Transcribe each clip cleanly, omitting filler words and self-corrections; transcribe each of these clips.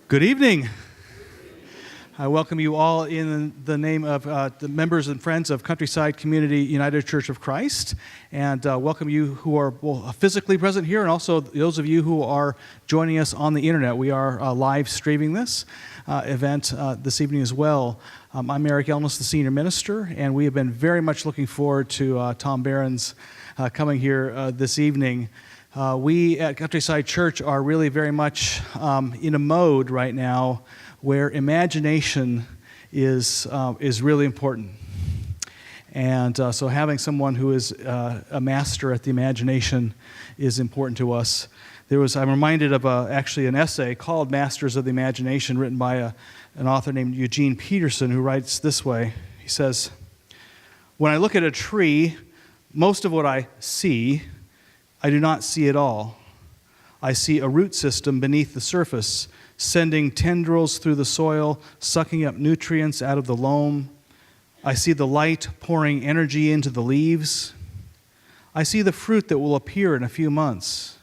Good evening. I welcome you all in the name of the members and friends of Countryside Community United Church of Christ, and welcome you who are physically present here, and also those of you who are joining us on the internet. We are live streaming this event this evening as well. I'm Eric Elnis, the senior minister, and we have been very much looking forward to Tom Barron's coming here this evening. We at Countryside Church are really very much in a mode right now where imagination is really important. And so having someone who is a master at the imagination is important to us. I'm reminded of actually an essay called Masters of the Imagination, written by an author named Eugene Peterson, who writes this way. He says, "When I look at a tree, most of what I see, I do not see at all. I see a root system beneath the surface, sending tendrils through the soil, sucking up nutrients out of the loam. I see the light pouring energy into the leaves. I see the fruit that will appear in a few months.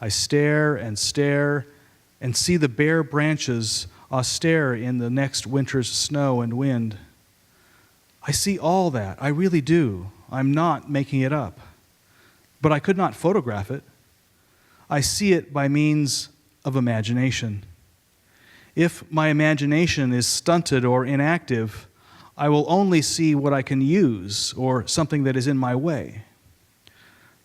I stare and see the bare branches austere in the next winter's snow and wind. I see all that, I really do. I'm not making it up. But I could not photograph it. I see it by means of imagination. If my imagination is stunted or inactive, I will only see what I can use or something that is in my way.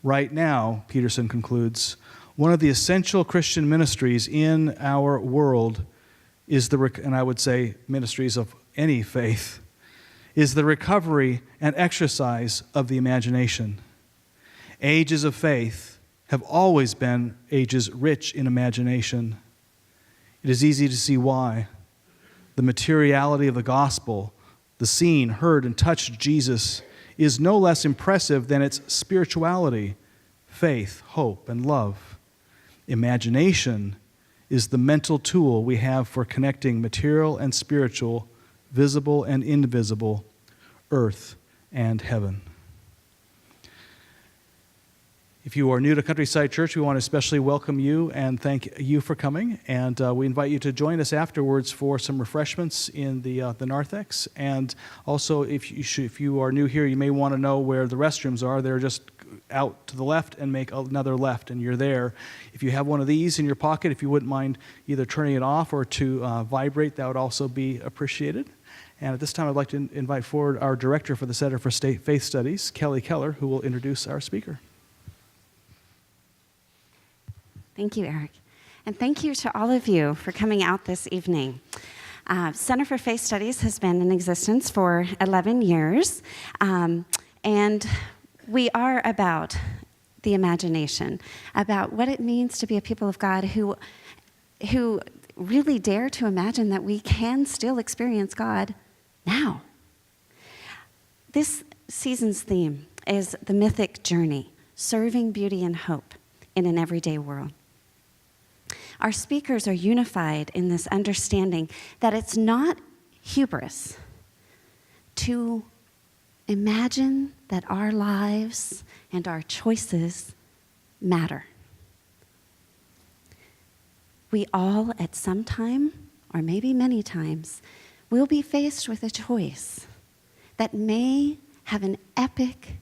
Right now," Peterson concludes, "one of the essential Christian ministries in our world is and I would say ministries of any faith, is the recovery and exercise of the imagination. Ages of faith have always been ages rich in imagination. It is easy to see why. The materiality of the gospel, the seen, heard, and touched Jesus, is no less impressive than its spirituality, faith, hope, and love. Imagination is the mental tool we have for connecting material and spiritual, visible and invisible, earth and heaven." If you are new to Countryside Church, we want to especially welcome you and thank you for coming. And we invite you to join us afterwards for some refreshments in the narthex. And also, if you are new here, you may want to know where the restrooms are. They're just out to the left and make another left, and you're there. If you have one of these in your pocket, if you wouldn't mind either turning it off or to vibrate, that would also be appreciated. And at this time, I'd like to invite forward our director for the Center for State Faith Studies, Kelly Keller, who will introduce our speaker. Thank you, Eric. And thank you to all of you for coming out this evening. Center for Faith Studies has been in existence for 11 years, and we are about the imagination, about what it means to be a people of God who really dare to imagine that we can still experience God now. This season's theme is the mythic journey, serving beauty and hope in an everyday world. Our speakers are unified in this understanding that it's not hubris to imagine that our lives and our choices matter. We all, at some time, or maybe many times, will be faced with a choice that may have an epic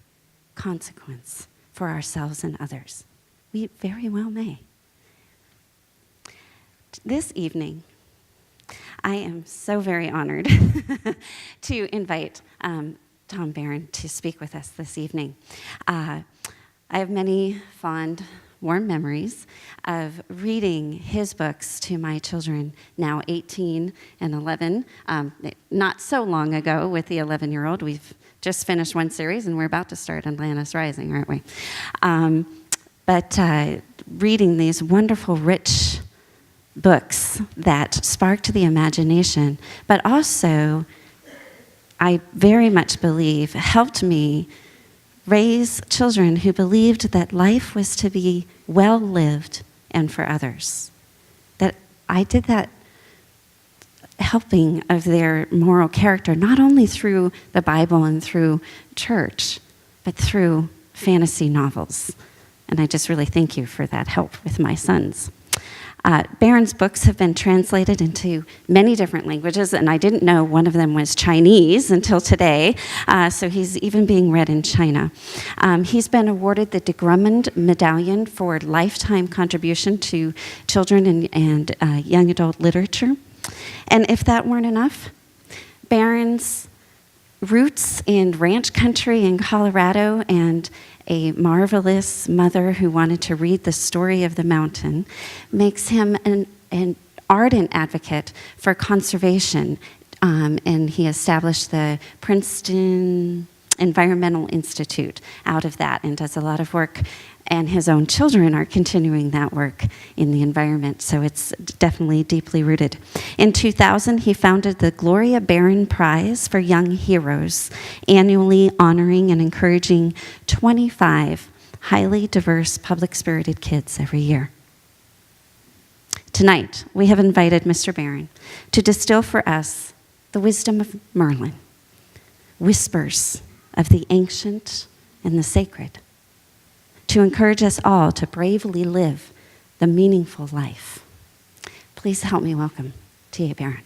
consequence for ourselves and others. We very well may. This evening, I am so very honored to invite Tom Barron to speak with us this evening. I have many fond, warm memories of reading his books to my children, now 18 and 11. Not so long ago with the 11-year-old. We've just finished one series, and we're about to start Atlantis Rising, aren't we? But reading these wonderful, rich books that sparked the imagination, but also, I very much believe, helped me raise children who believed that life was to be well lived and for others. That I did that helping of their moral character, not only through the Bible and through church, but through fantasy novels. And I just really thank you for that help with my sons. Barron's books have been translated into many different languages, and I didn't know one of them was Chinese until today, so he's even being read in China. He's been awarded the de Grummond Medallion for lifetime contribution to children and young adult literature. And if that weren't enough, Barron's roots in ranch country in Colorado and a marvelous mother who wanted to read the story of the mountain makes him an ardent advocate for conservation. And he established the Princeton Environmental Institute out of that and does a lot of work. And his own children are continuing that work in the environment, so it's definitely deeply rooted. In 2000, he founded the Gloria Barron Prize for Young Heroes, annually honoring and encouraging 25 highly diverse, public-spirited kids every year. Tonight, we have invited Mr. Barron to distill for us the wisdom of Merlin, whispers of the ancient and the sacred, to encourage us all to bravely live the meaningful life. Please help me welcome T.A. Barron.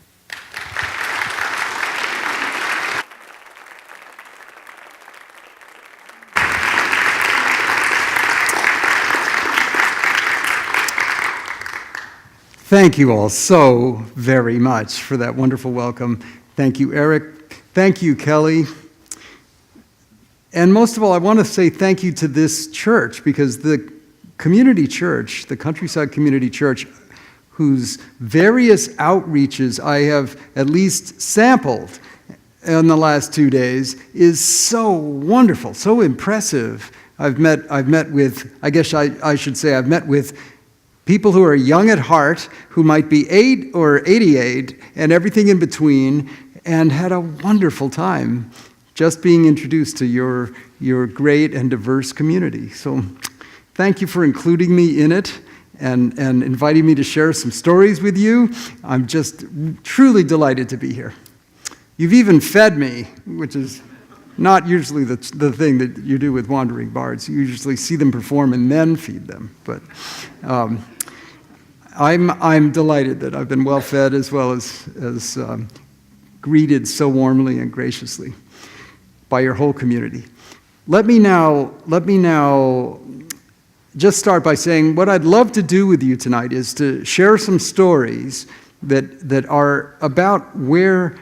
Thank you all so very much for that wonderful welcome. Thank you, Eric. Thank you, Kelly. And most of all, I want to say thank you to this church, because the community church, the Countryside Community Church, whose various outreaches I have at least sampled in the last 2 days, is so wonderful, so impressive. I've met with, I guess I should say, I've met with people who are young at heart, who might be 8 or 88, and everything in between, and had a wonderful time just being introduced to your great and diverse community. So thank you for including me in it and inviting me to share some stories with you. I'm just truly delighted to be here. You've even fed me, which is not usually the thing that you do with wandering bards. You usually see them perform and then feed them. But I'm delighted that I've been well fed as well as greeted so warmly and graciously by your whole community. Let me now just start by saying what I'd love to do with you tonight is to share some stories that are about where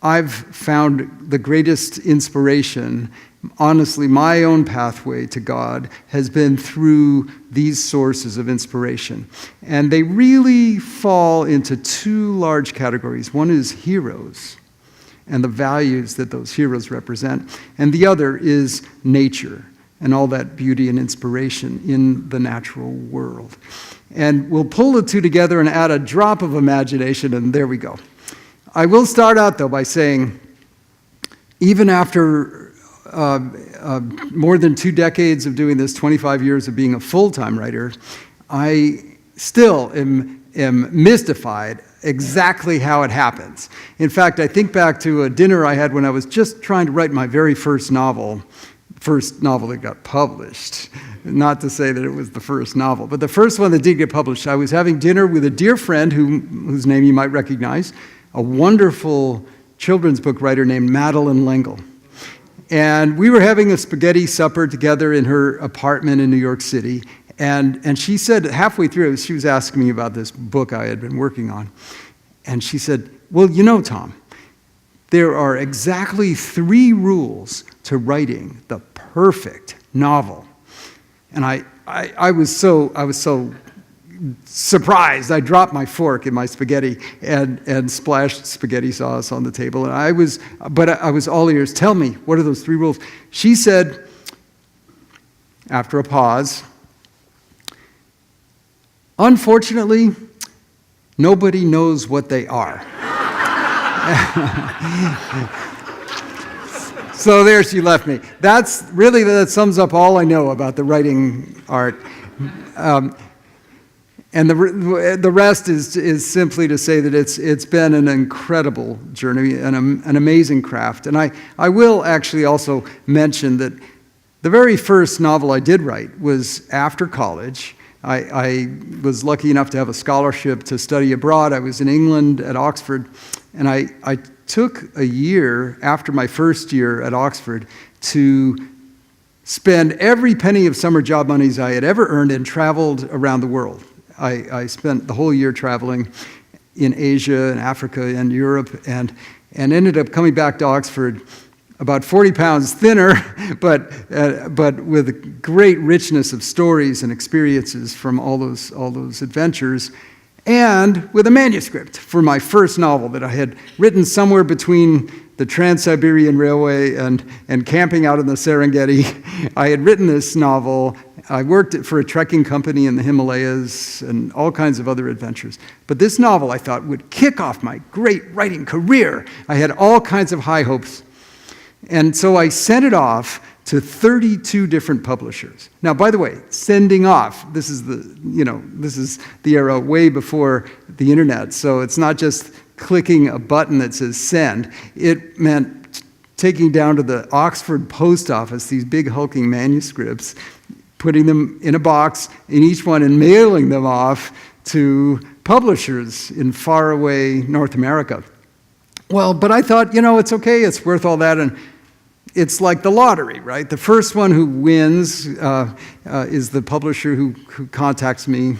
I've found the greatest inspiration. Honestly, my own pathway to God has been through these sources of inspiration. And they really fall into 2 large categories. One is heroes and the values that those heroes represent. And the other is nature and all that beauty and inspiration in the natural world. And we'll pull the 2 together and add a drop of imagination, and there we go. I will start out, though, by saying, even after more than 2 decades of doing this, 25 years of being a full-time writer, I still am mystified exactly how it happens. In fact, I think back to a dinner I had when I was just trying to write my very first novel that got published. Not to say that it was the first novel, but the first one that did get published. I was having dinner with a dear friend whose name you might recognize, a wonderful children's book writer named Madeline L'Engle. And we were having a spaghetti supper together in her apartment in New York City. And she said, halfway through, she was asking me about this book I had been working on. And she said, well, you know, Tom, there are exactly 3 rules to writing the perfect novel. And I was so surprised. I dropped my fork in my spaghetti and splashed spaghetti sauce on the table. And I was all ears. Tell me, what are those 3 rules? She said, after a pause, unfortunately, nobody knows what they are. So there she left me. That sums up all I know about the writing art. And the rest is simply to say that it's been an incredible journey and an amazing craft. And I will actually also mention that the very first novel I did write was after college. I was lucky enough to have a scholarship to study abroad. I was in England at Oxford, and I took a year after my first year at Oxford to spend every penny of summer job monies I had ever earned and traveled around the world. I spent the whole year traveling in Asia and Africa and Europe, and ended up coming back to Oxford about 40 pounds thinner, but with a great richness of stories and experiences from all those adventures, and with a manuscript for my first novel that I had written somewhere between the Trans-Siberian Railway and camping out in the Serengeti. I had written this novel. I worked for a trekking company in the Himalayas and all kinds of other adventures. But this novel, I thought, would kick off my great writing career. I had all kinds of high hopes. And so I sent it off to 32 different publishers. Now, by the way, sending off, this is the era way before the internet. So it's not just clicking a button that says send. It meant taking down to the Oxford post office these big hulking manuscripts, putting them in a box in each one and mailing them off to publishers in faraway North America. Well, but I thought, it's okay, it's worth all that, and it's like the lottery, right? The first one who wins is the publisher who contacts me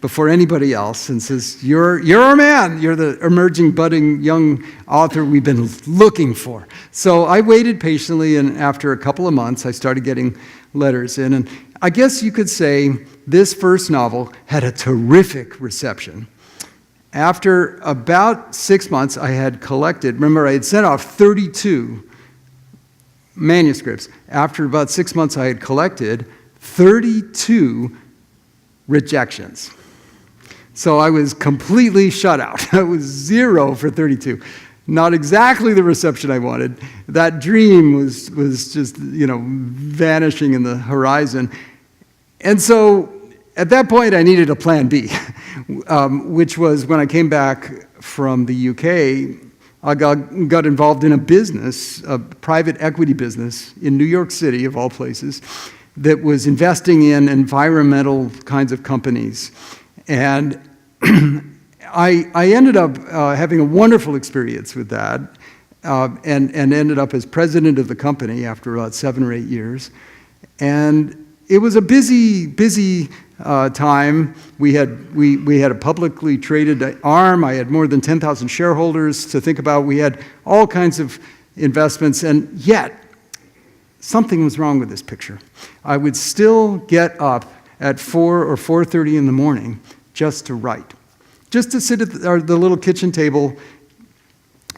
before anybody else and says, you're our man, you're the emerging, budding young author we've been looking for. So I waited patiently, and after a couple of months, I started getting letters in, and I guess you could say this first novel had a terrific reception. After about 6 months, I had collected, remember I had sent off 32 manuscripts. After about 6 months, I had collected 32 rejections. So I was completely shut out. I was 0 for 32. Not exactly the reception I wanted. That dream was just, vanishing in the horizon. And so at that point, I needed a plan B, which was when I came back from the UK, I got involved in a business, a private equity business in New York City, of all places, that was investing in environmental kinds of companies. And I ended up having a wonderful experience with that, and ended up as president of the company after about 7 or 8 years. And it was a busy time. We had a publicly traded arm. I had more than 10,000 shareholders to think about. We had all kinds of investments, and yet something was wrong with this picture. I would still get up at 4 or 4:30 in the morning just to write, just to sit at the little kitchen table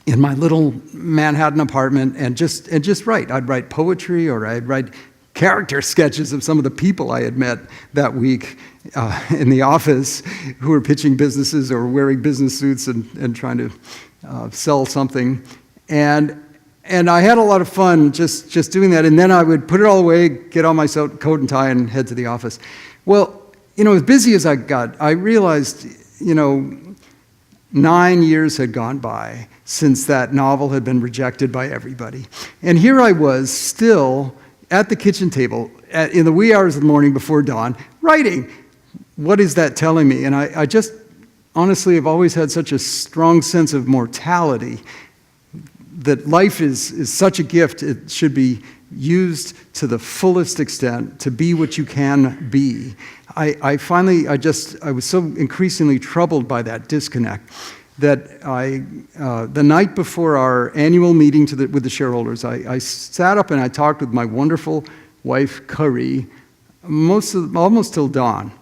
in my little Manhattan apartment and just write. I'd write poetry, or I'd write character sketches of some of the people I had met that week in the office who were pitching businesses or wearing business suits and trying to sell something. And I had a lot of fun just doing that. And then I would put it all away, get on my coat and tie, and head to the office. Well, as busy as I got, I realized, 9 years had gone by since that novel had been rejected by everybody. And here I was still at the kitchen table in the wee hours of the morning before dawn, writing. What is that telling me? And I just, honestly, have always had such a strong sense of mortality, that life is such a gift. It should be used to the fullest extent to be what you can be. I was so increasingly troubled by that disconnect that the night before our annual meeting with the shareholders, I sat up and I talked with my wonderful wife, Curry, almost till dawn.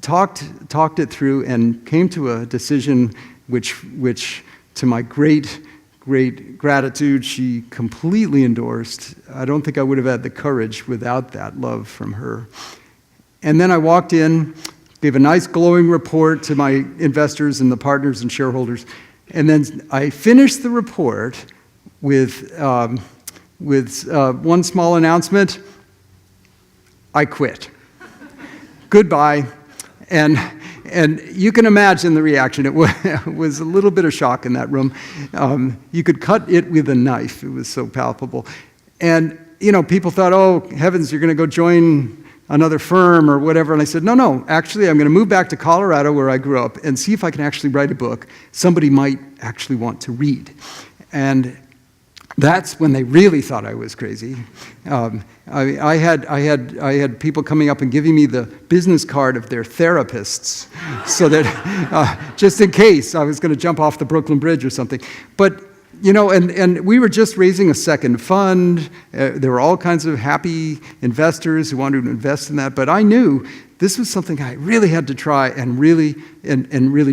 Talked it through and came to a decision which to my great gratitude, she completely endorsed. I don't think I would have had the courage without that love from her. And then I walked in, gave a nice glowing report to my investors and the partners and shareholders, and then I finished the report with one small announcement: I quit. Goodbye. And you can imagine the reaction. It was a little bit of shock in that room. You could cut it with a knife. It was so palpable. And, people thought, oh, heavens, you're going to go join another firm or whatever. And I said, no, actually, I'm going to move back to Colorado where I grew up and see if I can actually write a book somebody might actually want to read. And that's when they really thought I was crazy. I had people coming up and giving me the business card of their therapists so that just in case I was going to jump off the Brooklyn Bridge or something. But, and we were just raising a second fund. There were all kinds of happy investors who wanted to invest in that. But I knew this was something I really had to try and really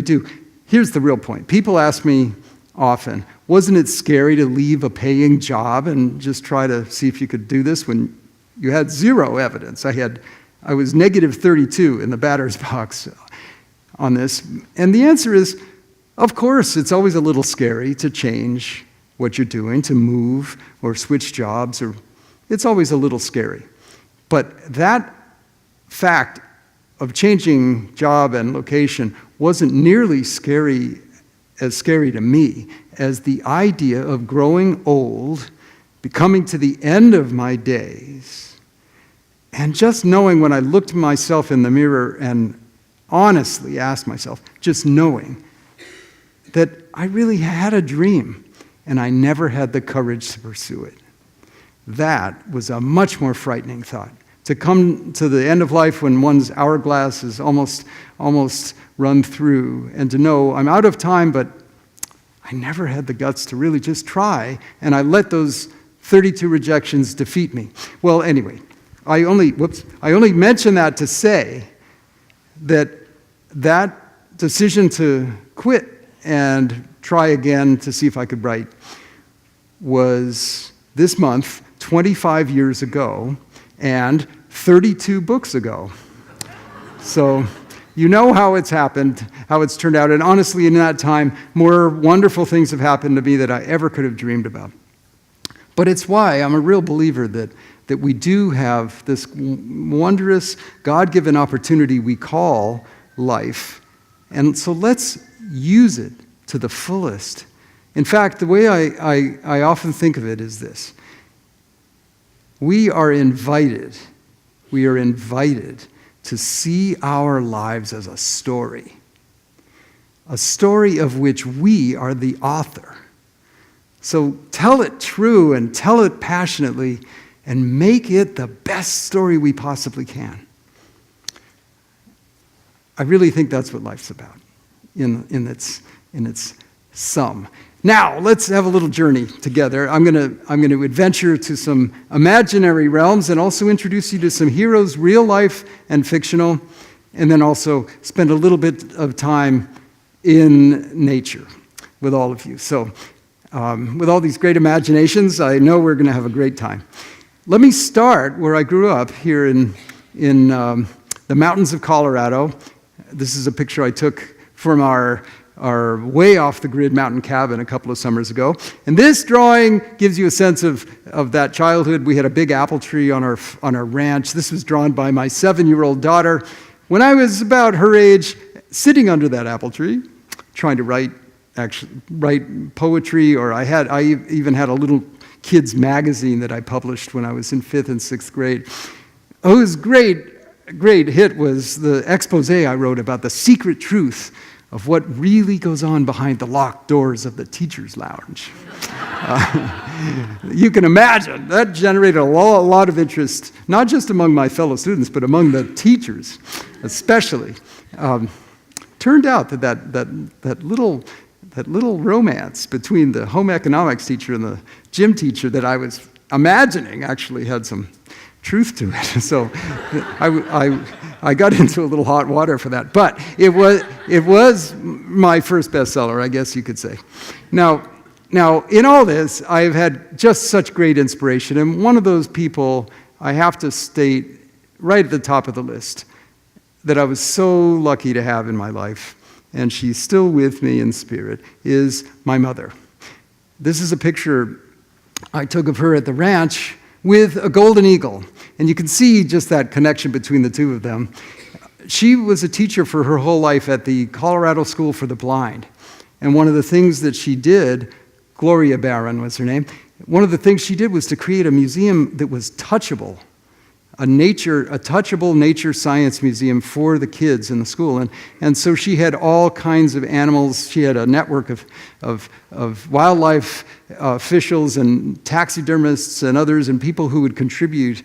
do. Here's the real point. People ask me often, wasn't it scary to leave a paying job and just try to see if you could do this when you had zero evidence? I was negative 32 in the batter's box on this. And the answer is, of course, it's always a little scary to change what you're doing, to move or switch jobs, or it's always a little scary. But that fact of changing job and location wasn't nearly as scary to me as the idea of growing old, becoming to the end of my days, and just knowing when I looked myself in the mirror and honestly asked myself, just knowing that I really had a dream and I never had the courage to pursue it. That was a much more frightening thought. To come to the end of life when one's hourglass is almost run through, and to know I'm out of time, but I never had the guts to really just try, and I let those 32 rejections defeat me. Well, anyway, I only mention that to say that decision to quit and try again to see if I could write was this month, 25 years ago, and 32 books ago. So you know how it's happened, how it's turned out. And honestly, in that time, more wonderful things have happened to me that I ever could have dreamed about. But it's why I'm a real believer that we do have this wondrous, God-given opportunity we call life. And so let's use it to the fullest. In fact, the way I often think of it is this. We are invited to see our lives as a story of which we are the author. So tell it true and tell it passionately and make it the best story we possibly can. I really think that's what life's about in its sum. Now, let's have a little journey together. I'm going to adventure to some imaginary realms and also introduce you to some heroes, real life and fictional, and then also spend a little bit of time in nature with all of you. So, with all these great imaginations, I know we're going to have a great time. Let me start where I grew up, here in the mountains of Colorado. This is a picture I took from our way off the grid mountain cabin a couple of summers ago. And this drawing gives you a sense of that childhood. We had a big apple tree on our ranch. This was drawn by my 7-year-old daughter when I was about her age, sitting under that apple tree, trying to write poetry, or I even had a little kids magazine that I published when I was in 5th and 6th grade. Oh, it was great hit was the expose I wrote about the secret truth of what really goes on behind the locked doors of the teacher's lounge. You can imagine, that generated a lot of interest, not just among my fellow students, but among the teachers especially. Turned out that little romance between the home economics teacher and the gym teacher that I was imagining actually had some truth to it. So I got into a little hot water for that. But it was my first bestseller, I guess you could say. Now, in all this, I've had just such great inspiration. And one of those people I have to state right at the top of the list that I was so lucky to have in my life, and she's still with me in spirit, is my mother. This is a picture I took of her at the ranch with a golden eagle. And you can see just that connection between the two of them. She was a teacher for her whole life at the Colorado School for the Blind. And one of the things that she did, Gloria Barron was her name, one of the things she did was to create a museum that was touchable. a touchable nature science museum for the kids in the school. And so she had all kinds of animals. She had a network of wildlife officials and taxidermists and others and people who would contribute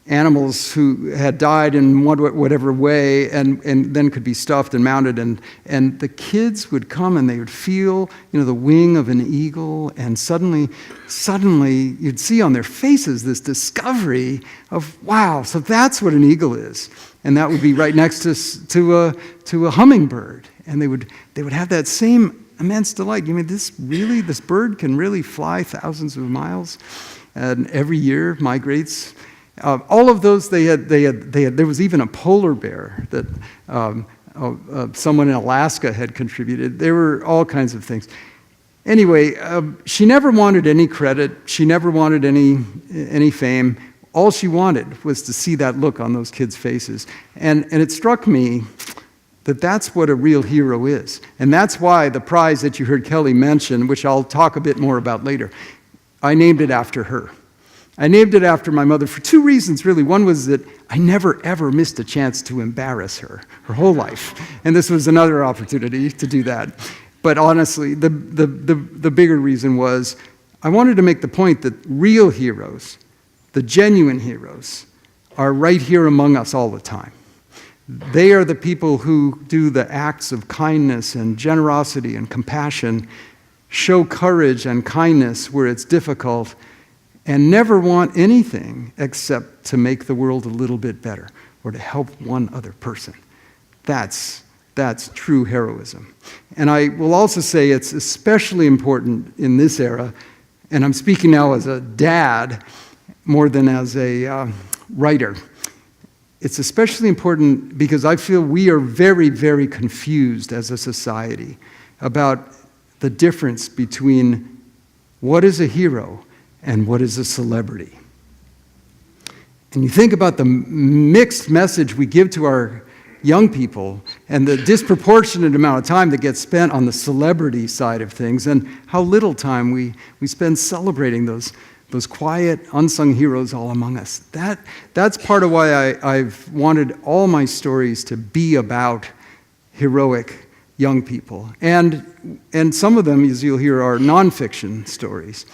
animals who had died in whatever way and then could be stuffed and mounted. And the kids would come and they would feel, the wing of an eagle, and suddenly you'd see on their faces this discovery of, wow, so that's what an eagle is. And that would be right next to a hummingbird. And they would have that same immense delight. This bird can really fly thousands of miles and every year migrates. All of those there was even a polar bear that someone in Alaska had contributed. There were all kinds of things. Anyway, she never wanted any credit. She never wanted any fame. All she wanted was to see that look on those kids' faces. And it struck me that that's what a real hero is. And that's why the prize that you heard Kelly mention, which I'll talk a bit more about later, I named it after her. I named it after my mother for two reasons, really. One was that I never, ever missed a chance to embarrass her whole life. And this was another opportunity to do that. But honestly, the bigger reason was I wanted to make the point that real heroes, the genuine heroes, are right here among us all the time. They are the people who do the acts of kindness and generosity and compassion, show courage and kindness where it's difficult, and never want anything except to make the world a little bit better or to help one other person. That's true heroism. And I will also say it's especially important in this era, and I'm speaking now as a dad more than as a writer. It's especially important because I feel we are very, very confused as a society about the difference between what is a hero and what is a celebrity. And you think about the mixed message we give to our young people and the disproportionate amount of time that gets spent on the celebrity side of things and how little time we spend celebrating those quiet, unsung heroes all among us. That's part of why I've wanted all my stories to be about heroic young people. And some of them, as you'll hear, are nonfiction stories.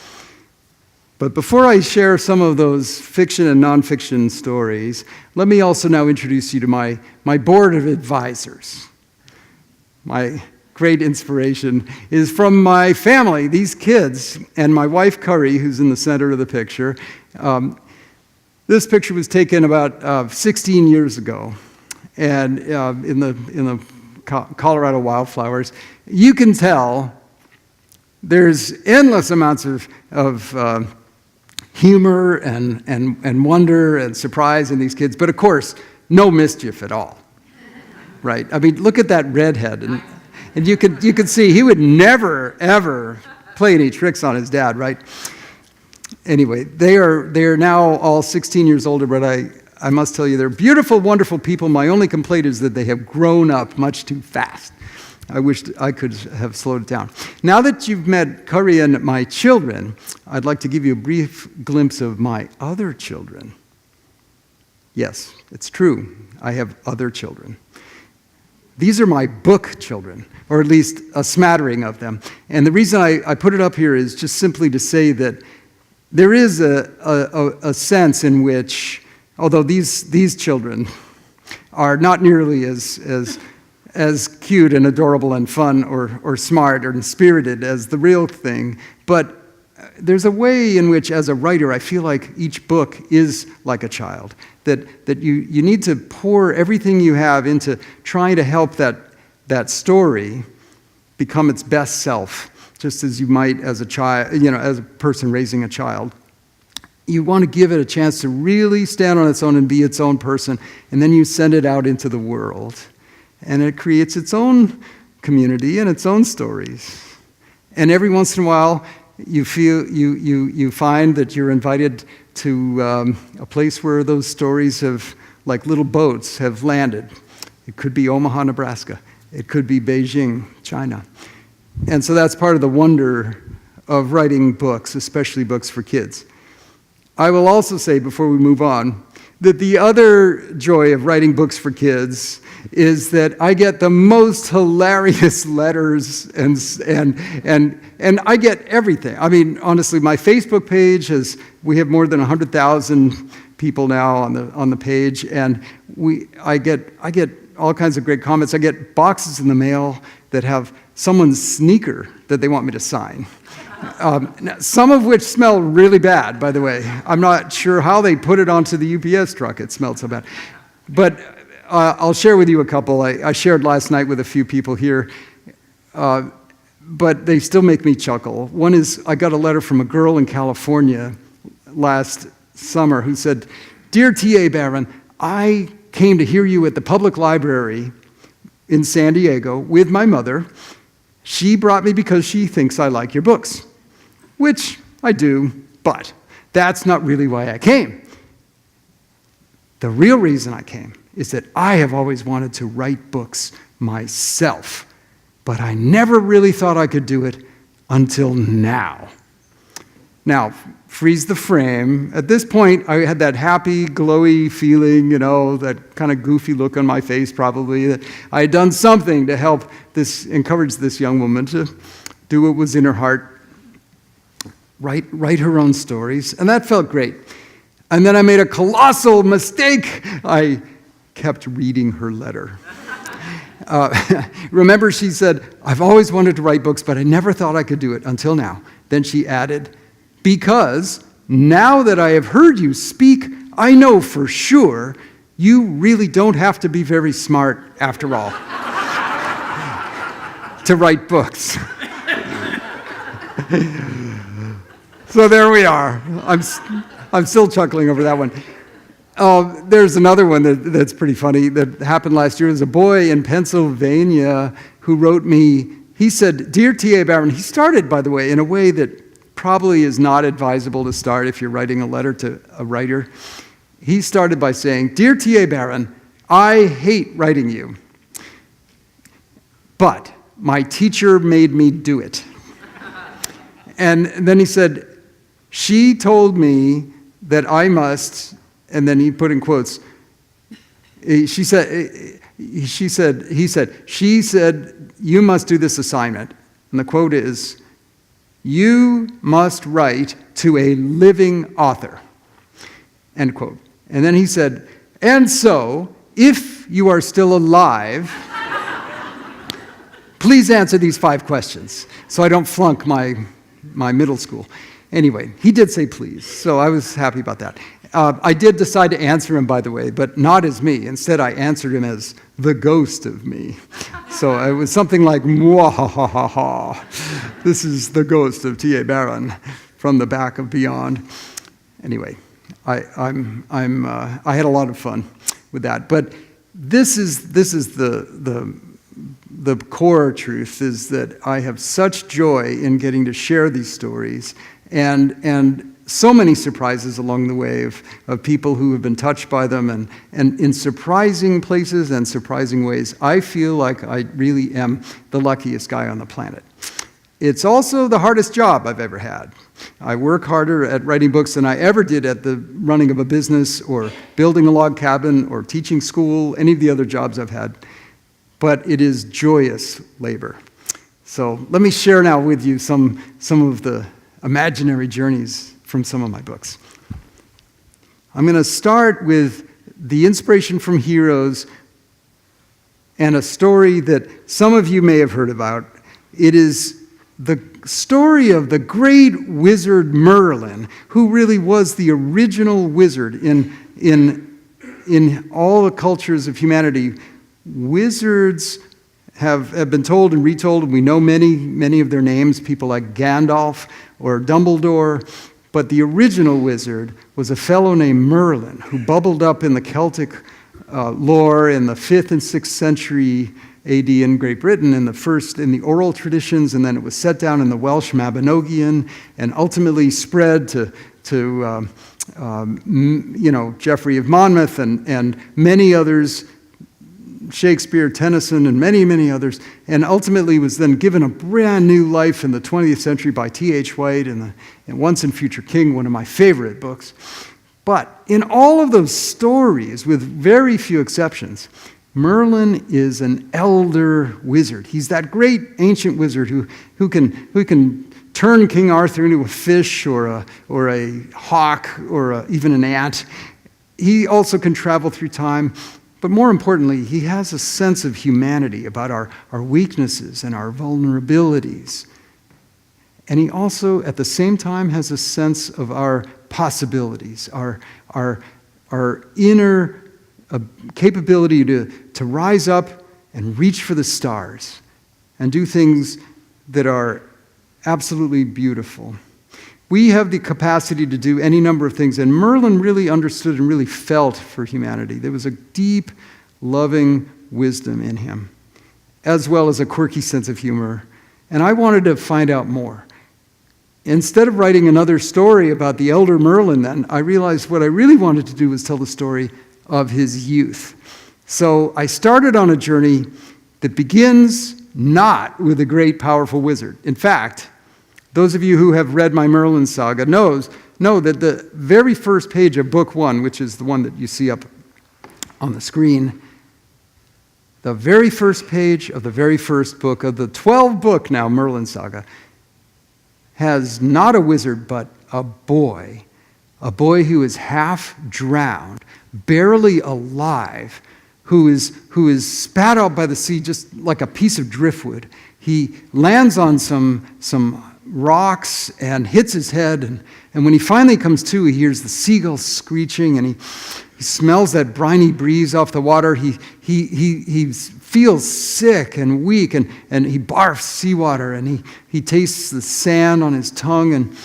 But before I share some of those fiction and nonfiction stories, let me also now introduce you to my board of advisors. My great inspiration is from my family, these kids, and my wife, Curry, who's in the center of the picture. This picture was taken about 16 years ago, and in the Colorado wildflowers. You can tell there's endless amounts of humor and wonder and surprise in these kids, but of course, no mischief at all, right? I mean, look at that redhead, and you could see he would never, ever play any tricks on his dad, right? Anyway, they are now all 16 years older, but I must tell you, they're beautiful, wonderful people. My only complaint is that they have grown up much too fast. I wish I could have slowed it down. Now that you've met Curry and my children, I'd like to give you a brief glimpse of my other children. Yes, it's true. I have other children. These are my book children, or at least a smattering of them. And the reason I put it up here is just simply to say that there is a sense in which, although these children are not nearly as cute and adorable and fun or smart or spirited as the real thing, but there's a way in which, as a writer, I feel like each book is like a child, that you need to pour everything you have into trying to help that story become its best self, just as you might as a child, as a person raising a child. You want to give it a chance to really stand on its own and be its own person, and then you send it out into the world. And it creates its own community and its own stories. And every once in a while, you find that you're invited to a place where those stories have, like little boats, have landed. It could be Omaha, Nebraska. It could be Beijing, China. And so that's part of the wonder of writing books, especially books for kids. I will also say, before we move on, that the other joy of writing books for kids is that I get the most hilarious letters and I get everything. I mean, honestly, my Facebook page we have more than 100,000 people now on the page, and I get all kinds of great comments. I get boxes in the mail that have someone's sneaker that they want me to sign. Some of which smell really bad, by the way. I'm not sure how they put it onto the UPS truck. It smelled so bad. But I'll share with you a couple. I shared last night with a few people here, but they still make me chuckle. One is, I got a letter from a girl in California last summer who said, "Dear T.A. Barron, I came to hear you at the public library in San Diego with my mother. She brought me because she thinks I like your books," which I do, but that's not really why I came. The real reason I came is that I have always wanted to write books myself, but I never really thought I could do it until now. Now, freeze the frame. At this point, I had that happy, glowy feeling, that kind of goofy look on my face probably, that I had done something to help encourage this young woman to do what was in her heart, write her own stories, and that felt great. And then I made a colossal mistake. I kept reading her letter. Remember, she said, "I've always wanted to write books, but I never thought I could do it until now." Then she added, "Because now that I have heard you speak, I know for sure you really don't have to be very smart after all to write books." So there we are. I'm still chuckling over that one. There's another one that's pretty funny that happened last year. There's a boy in Pennsylvania who wrote me. He said, "Dear T.A. Barron," he started, by the way, in a way that probably is not advisable to start if you're writing a letter to a writer. He started by saying, "Dear T.A. Barron, I hate writing you, but my teacher made me do it." And then he said, "She told me that I must," and then he put in quotes, he said, "you must do this assignment." And the quote is, "You must write to a living author," end quote. And then he said, "And so, if you are still alive, please answer these 5 questions so I don't flunk my middle school." Anyway, he did say please, so I was happy about that. I did decide to answer him, by the way, but not as me. Instead, I answered him as the ghost of me. So it was something like, "Mwahahaha. This is the ghost of T.A. Barron from the back of beyond." Anyway, I had a lot of fun with that. But this is the core truth, is that I have such joy in getting to share these stories, and so many surprises along the way of people who have been touched by them, and in surprising places and surprising ways. I feel like I really am the luckiest guy on the planet. It's also the hardest job I've ever had. I work harder at writing books than I ever did at the running of a business or building a log cabin or teaching school, any of the other jobs I've had. But it is joyous labor. So let me share now with you some of the imaginary journeys from some of my books. I'm going to start with the inspiration from heroes and a story that some of you may have heard about. It is the story of the great wizard Merlin, who really was the original wizard in all the cultures of humanity. Wizards have been told and retold, and we know many of their names, people like Gandalf or Dumbledore. But the original wizard was a fellow named Merlin, who bubbled up in the Celtic lore in the 5th and 6th century AD in Great Britain, in the oral traditions, and then it was set down in the Welsh Mabinogion, and ultimately spread to Geoffrey of Monmouth and many others, Shakespeare, Tennyson, and many others, and ultimately was then given a brand new life in the 20th century by T.H. White and Once and Future King, one of my favorite books. But in all of those stories, with very few exceptions, Merlin is an elder wizard. He's that great ancient wizard who can turn King Arthur into a fish or a hawk or even an ant. He also can travel through time. But more importantly, he has a sense of humanity about our weaknesses and our vulnerabilities. And he also, at the same time, has a sense of our possibilities, our inner capability to rise up and reach for the stars and do things that are absolutely beautiful. We have the capacity to do any number of things, and Merlin really understood and really felt for humanity. There was a deep, loving wisdom in him, as well as a quirky sense of humor. And I wanted to find out more. Instead of writing another story about the elder Merlin then, I realized what I really wanted to do was tell the story of his youth. So I started on a journey that begins not with a great, powerful wizard. In fact, those of you who have read my Merlin saga know that the very first page of book 1, which is the one that you see up on the screen, the very first page of the very first book of the 12-book now Merlin saga has not a wizard but a boy who is half drowned, barely alive, who is spat out by the sea just like a piece of driftwood. He lands on some rocks and hits his head, and when he finally comes to, he hears the seagulls screeching, and he smells that briny breeze off the water. He feels sick and weak, and he barfs seawater, and he tastes the sand on his tongue, and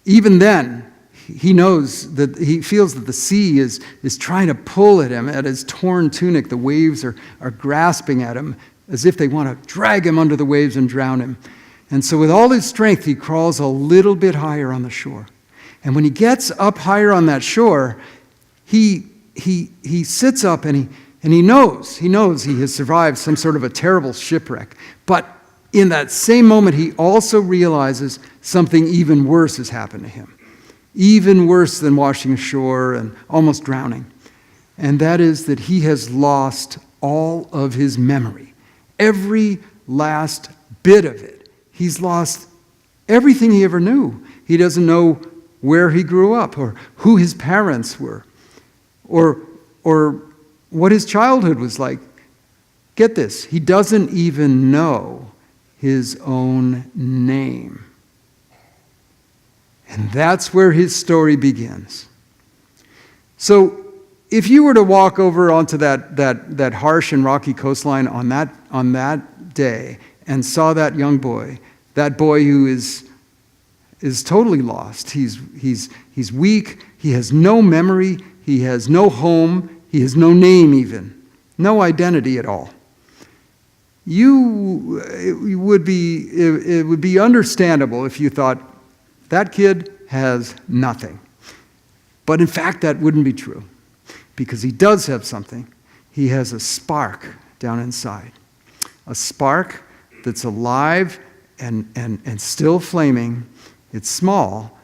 even then, he knows that he feels that the sea is trying to pull at him, at his torn tunic. The waves are grasping at him as if they want to drag him under the waves and drown him. And so with all his strength, he crawls a little bit higher on the shore. And when he gets up higher on that shore, he sits up and he knows he has survived some sort of a terrible shipwreck. But in that same moment, he also realizes something even worse has happened to him. Even worse than washing ashore and almost drowning. And that is that he has lost all of his memory. Every last bit of it. He's lost everything he ever knew. He doesn't know where he grew up or who his parents were or what his childhood was like. Get this, he doesn't even know his own name. And that's where his story begins. So if you were to walk over onto that harsh and rocky coastline on that day and saw that young boy, that boy who is totally lost, he's weak, he has no memory, he has no home, he has no name even, no identity at all. It would be understandable if you thought, that kid has nothing. But in fact, that wouldn't be true, because he does have something. He has a spark down inside, a spark that's alive and still flaming. It's small,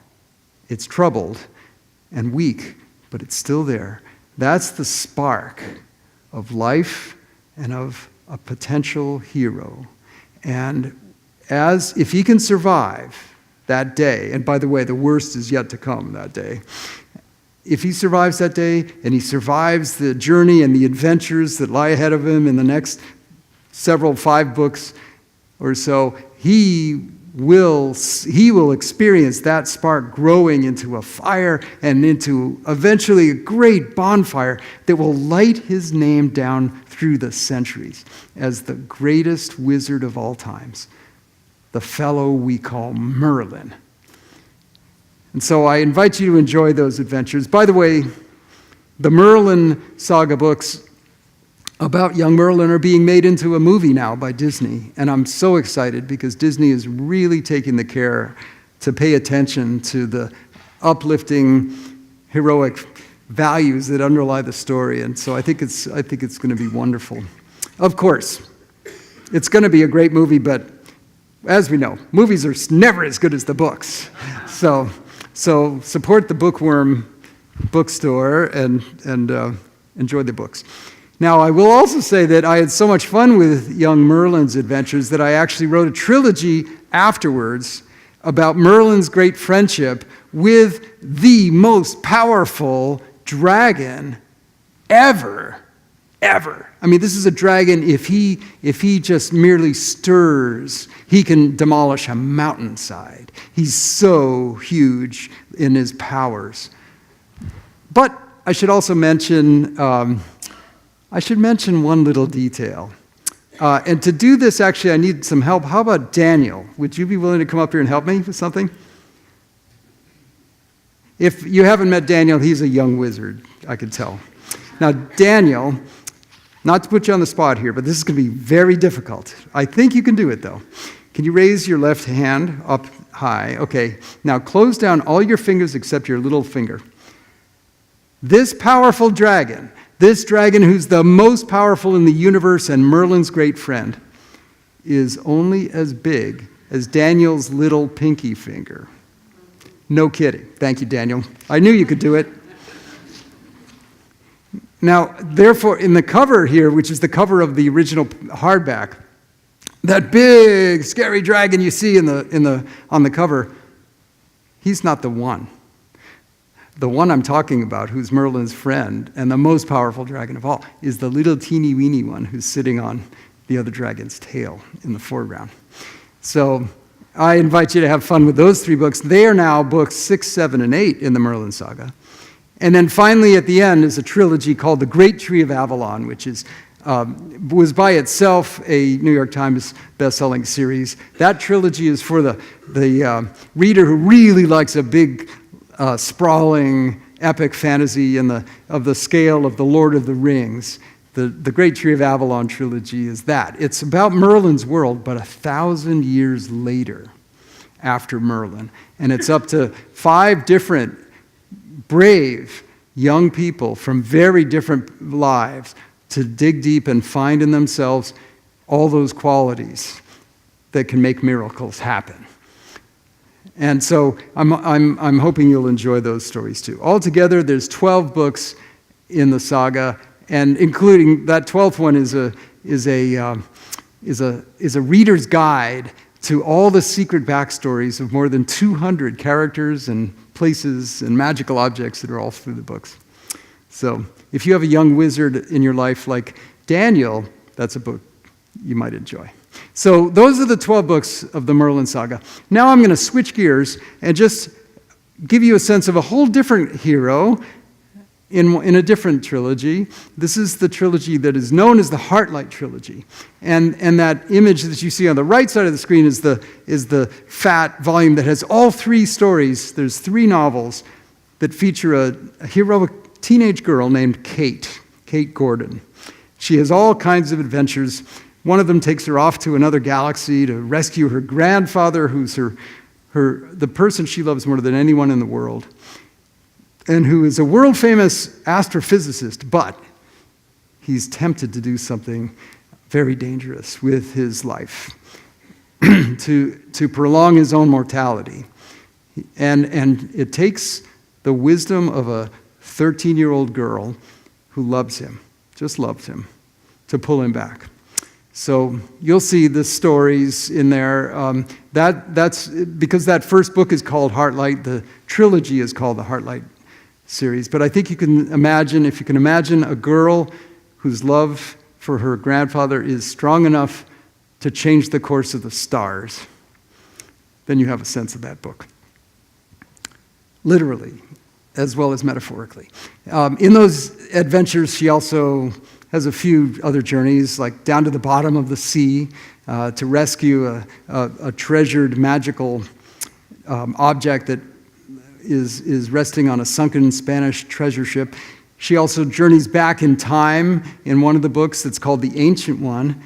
it's troubled and weak, but it's still there. That's the spark of life and of a potential hero. And if he can survive that day, and by the way, the worst is yet to come that day. If he survives that day, and he survives the journey and the adventures that lie ahead of him in the next 5 books or so, he will experience that spark growing into a fire and into eventually a great bonfire that will light his name down through the centuries as the greatest wizard of all times, the fellow we call Merlin. And so I invite you to enjoy those adventures. By the way, the Merlin saga books about young Merlin are being made into a movie now by Disney. And I'm so excited because Disney is really taking the care to pay attention to the uplifting, heroic values that underlie the story. And so I think it's going to be wonderful. Of course, it's going to be a great movie, but as we know, movies are never as good as the books. So support the bookworm bookstore and enjoy the books. Now, I will also say that I had so much fun with young Merlin's adventures that I actually wrote a trilogy afterwards about Merlin's great friendship with the most powerful dragon ever. I mean, this is a dragon, if he just merely stirs, he can demolish a mountainside. He's so huge in his powers. But I should also mention, one little detail. And to do this, actually, I need some help. How about Daniel? Would you be willing to come up here and help me with something? If you haven't met Daniel, he's a young wizard, I could tell. Now, Daniel, not to put you on the spot here, but this is going to be very difficult. I think you can do it, though. Can you raise your left hand up high? Okay. Now, close down all your fingers except your little finger. This powerful dragon, this dragon who's the most powerful in the universe and Merlin's great friend, is only as big as Daniel's little pinky finger. No kidding. Thank you, Daniel. I knew you could do it. Now, therefore, in the cover here, which is the cover of the original hardback, that big, scary dragon you see on the cover, he's not the one. The one I'm talking about, who's Merlin's friend and the most powerful dragon of all, is the little teeny weeny one who's sitting on the other dragon's tail in the foreground. So I invite you to have fun with those 3 books. They are now books 6, 7, and 8 in the Merlin saga. And then finally at the end is a trilogy called The Great Tree of Avalon, which was by itself a New York Times best-selling series. That trilogy is for the reader who really likes a big, sprawling, epic fantasy of the scale of The Lord of the Rings. The Great Tree of Avalon trilogy is that. It's about Merlin's world, but 1,000 years later, after Merlin. And it's up to 5 different brave young people from very different lives to dig deep and find in themselves all those qualities that can make miracles happen. And so I'm hoping you'll enjoy those stories too. Altogether, there's 12 books in the saga, and including that 12th one is a reader's guide to all the secret backstories of more than 200 characters and places and magical objects that are all through the books. So if you have a young wizard in your life like Daniel, that's a book you might enjoy. So those are the 12 books of the Merlin saga. Now I'm going to switch gears and just give you a sense of a whole different hero in a different trilogy. This is the trilogy that is known as the Heartlight Trilogy. And that image that you see on the right side of the screen is the fat volume that has all 3 stories. There's 3 novels that feature a heroic teenage girl named Kate Gordon. She has all kinds of adventures. One of them takes her off to another galaxy to rescue her grandfather, who's the person she loves more than anyone in the world, and who is a world-famous astrophysicist, but he's tempted to do something very dangerous with his life to prolong his own mortality. And it takes the wisdom of a 13-year-old girl who loves him, just loves him, to pull him back. So you'll see the stories in there. That's because that first book is called Heartlight. The trilogy is called the Heartlight series. But I think if you can imagine a girl whose love for her grandfather is strong enough to change the course of the stars, then you have a sense of that book. Literally, as well as metaphorically. In those adventures, she also has a few other journeys, like down to the bottom of the sea to rescue a treasured magical object that is resting on a sunken Spanish treasure ship. She also journeys back in time in one of the books that's called The Ancient One,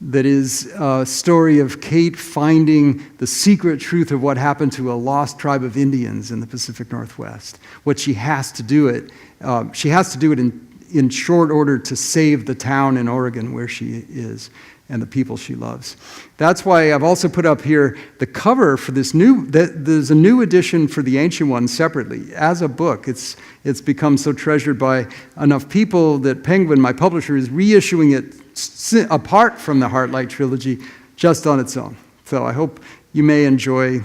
that is a story of Kate finding the secret truth of what happened to a lost tribe of Indians in the Pacific Northwest. What she has to do it in short order to save the town in Oregon where she is. and the people she loves. That's why I've also put up here the cover for this there's a new edition for the ancient one separately as a book. It's become so treasured by enough people that Penguin, my publisher, is reissuing it apart from the Heartlight Trilogy, just on its own. So I hope you may enjoy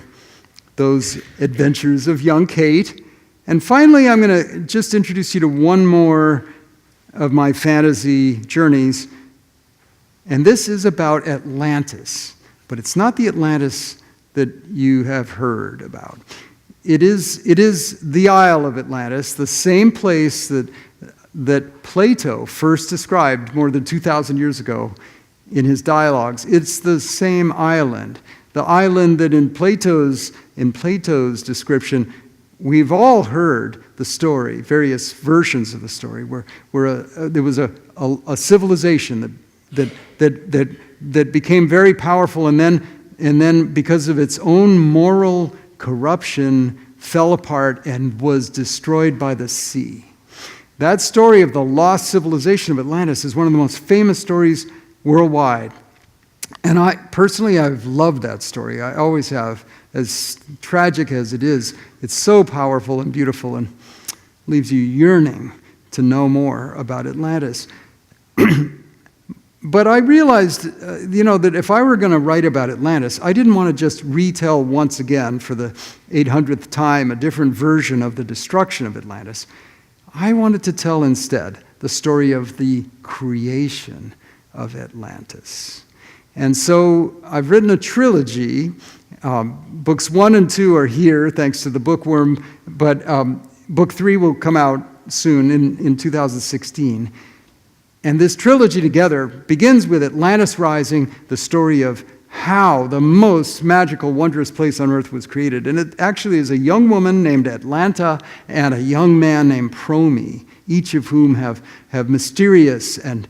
those adventures of young Kate. And finally, I'm going to just introduce you to one more of my fantasy journeys. And this is about Atlantis. But it's not the Atlantis that you have heard about. It is the Isle of Atlantis, the same place that Plato first described more than 2,000 years ago in his dialogues. It's the same island. The island that in Plato's description, we've all heard the story, various versions of the story, where there was a civilization that became very powerful, and then because of its own moral corruption, fell apart and was destroyed by the sea. That story of the lost civilization of Atlantis is one of the most famous stories worldwide. And I've loved that story. I always have. As tragic as it is, it's so powerful and beautiful and leaves you yearning to know more about Atlantis. But I realized, that if I were going to write about Atlantis, I didn't want to just retell once again for the 800th time a different version of the destruction of Atlantis. I wanted to tell instead the story of the creation of Atlantis. And so I've written a trilogy. Books 1 and 2 are here, thanks to the bookworm, but book 3 will come out soon in 2016. And this trilogy together begins with Atlantis Rising, the story of how the most magical, wondrous place on earth was created. And it actually is a young woman named Atlanta and a young man named Promi, each of whom have mysterious and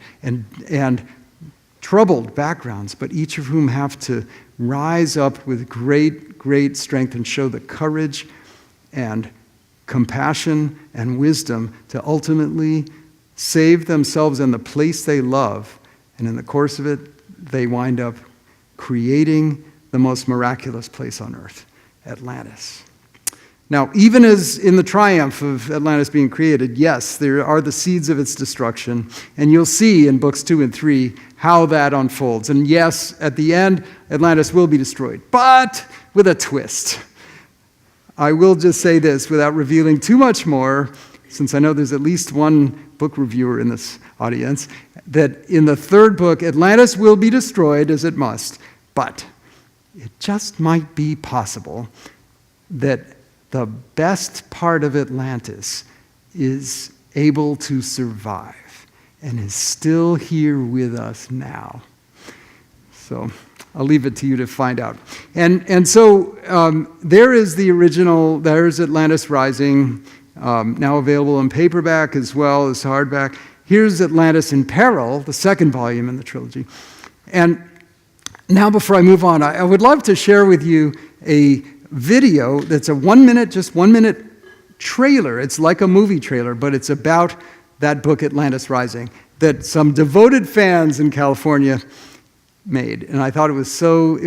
troubled backgrounds, but each of whom have to rise up with great strength and show the courage and compassion and wisdom to ultimately save themselves and the place they love. And in the course of it, they wind up creating the most miraculous place on earth, Atlantis. Now, even as in the triumph of Atlantis being created, yes, there are the seeds of its destruction, and you'll see in books 2 and 3 how that unfolds. And yes, at the end, Atlantis will be destroyed, but with a twist. I will just say this without revealing too much more, since I know there's at least one book reviewer in this audience, that in the 3rd book, Atlantis will be destroyed as it must, but it just might be possible that the best part of Atlantis is able to survive and is still here with us now. So I'll leave it to you to find out. And so there is the original, there's Atlantis Rising, now available in paperback as well as hardback. Here's Atlantis in Peril, the 2nd volume in the trilogy. And now before I move on, I would love to share with you a video that's a 1 minute trailer. It's like a movie trailer, but it's about that book, Atlantis Rising, that some devoted fans in California made. And I thought it was so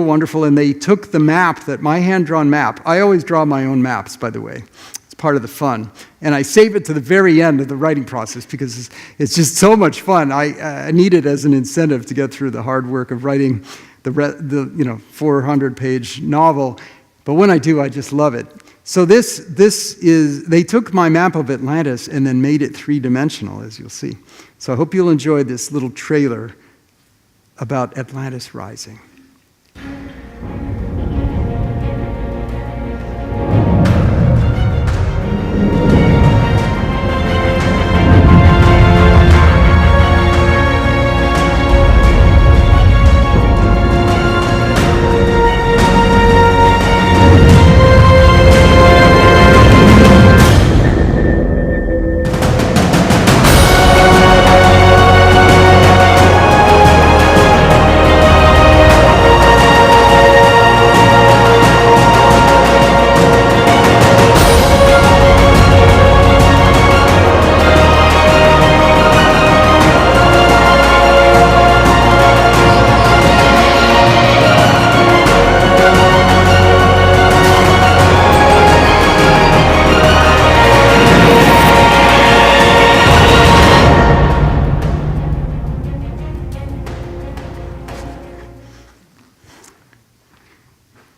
wonderful. And they took the map, my hand-drawn map. I always draw my own maps, by the way. It's part of the fun. And I save it to the very end of the writing process because it's just so much fun. I need it as an incentive to get through the hard work of writing the 400-page novel. But when I do, I just love it. So this is, they took my map of Atlantis and then made it 3-dimensional, as you'll see. So I hope you'll enjoy this little trailer about Atlantis Rising.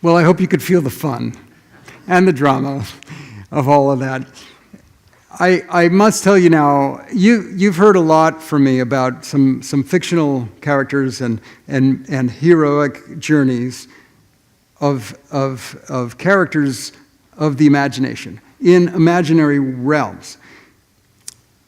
Well, I hope you could feel the fun and the drama of all of that. I must tell you now, you've heard a lot from me about some fictional characters and heroic journeys of characters of the imagination in imaginary realms.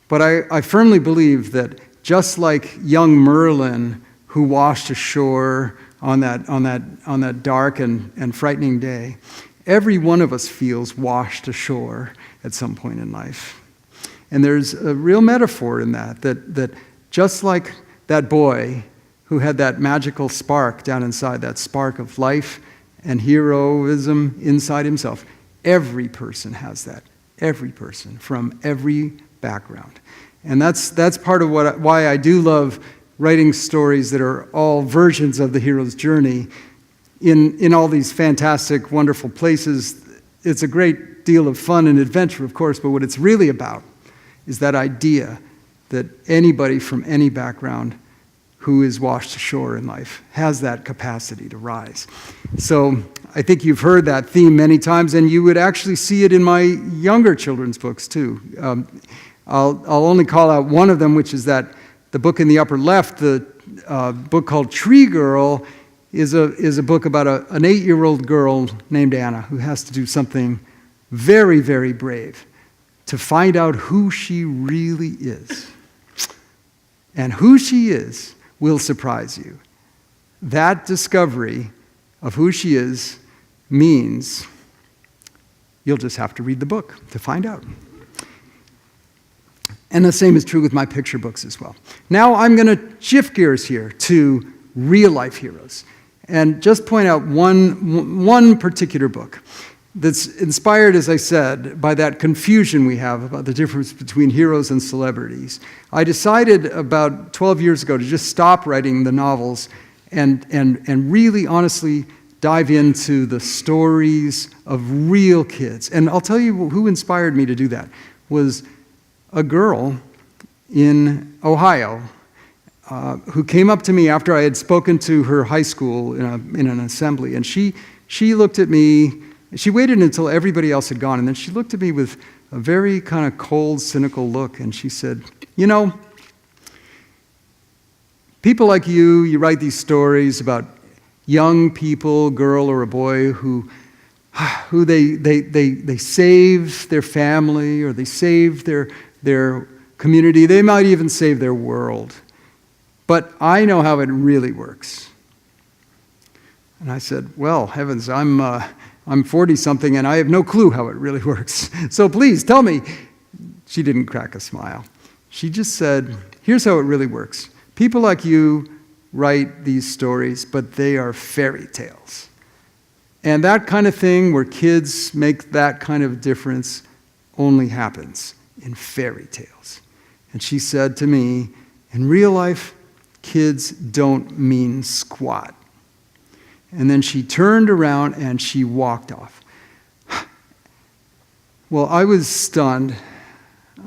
But I firmly believe that just like young Merlin, who washed ashore on that dark and frightening day, every one of us feels washed ashore at some point in life. And there's a real metaphor in that just like that boy who had that magical spark down inside, that spark of life and heroism inside himself, every person has that. Every person from every background. And that's part of why I do love writing stories that are all versions of the hero's journey in all these fantastic, wonderful places. It's a great deal of fun and adventure, of course, but what it's really about is that idea that anybody from any background who is washed ashore in life has that capacity to rise. So I think you've heard that theme many times, and you would actually see it in my younger children's books too. I'll only call out one of them, which is that the book in the upper left, the book called Tree Girl, is a book about an 8-year-old girl named Anna who has to do something very, very brave to find out who she really is. And who she is will surprise you. That discovery of who she is means you'll just have to read the book to find out. And the same is true with my picture books as well. Now I'm going to shift gears here to real-life heroes and just point out one particular book that's inspired, as I said, by that confusion we have about the difference between heroes and celebrities. I decided about 12 years ago to just stop writing the novels and really honestly dive into the stories of real kids. And I'll tell you who inspired me to do that was a girl in Ohio who came up to me after I had spoken to her high school in an assembly. And she looked at me. She waited until everybody else had gone, and then she looked at me with a very kind of cold, cynical look, and she said, "You know, people like you write these stories about young people, girl or a boy, who they save their family or they save their community. They might even save their world. But I know how it really works." And I said, "Well, heavens, I'm 40-something and I have no clue how it really works. So please tell me." She didn't crack a smile. She just said, "Here's how it really works. People like you write these stories, but they are fairy tales. And that kind of thing where kids make that kind of difference only happens in fairy tales." And she said to me, "In real life, kids don't mean squat." And then she turned around and she walked off. Well, I was stunned.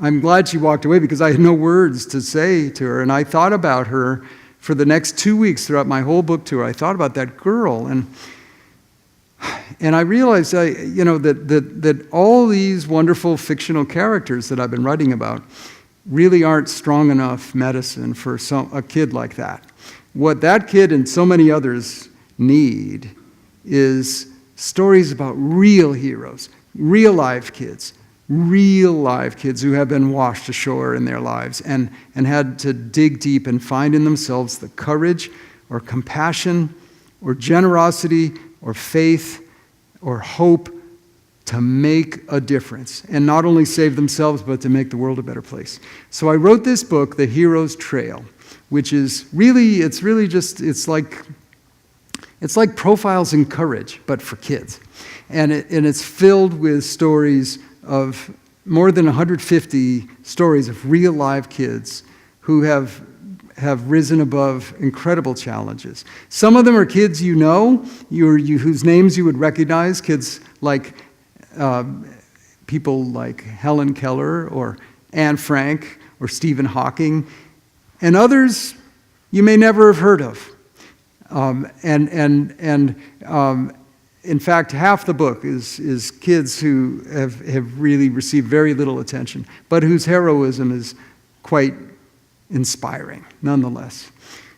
I'm glad she walked away because I had no words to say to her. And I thought about her for the next 2 weeks throughout my whole book tour. I thought about that girl. And I realized that all these wonderful fictional characters that I've been writing about really aren't strong enough medicine for a kid like that. What that kid and so many others need is stories about real heroes, real live kids who have been washed ashore in their lives and had to dig deep and find in themselves the courage or compassion or generosity or faith or hope to make a difference, and not only save themselves, but to make the world a better place. So I wrote this book, The Hero's Trail, which is really, it's like Profiles in Courage, but for kids. And it's filled with stories of more than 150 stories of real live kids who have risen above incredible challenges. Some of them are kids whose names you would recognize, kids like people like Helen Keller or Anne Frank or Stephen Hawking, and others you may never have heard of. In fact, half the book is kids who have really received very little attention, but whose heroism is quite inspiring, nonetheless.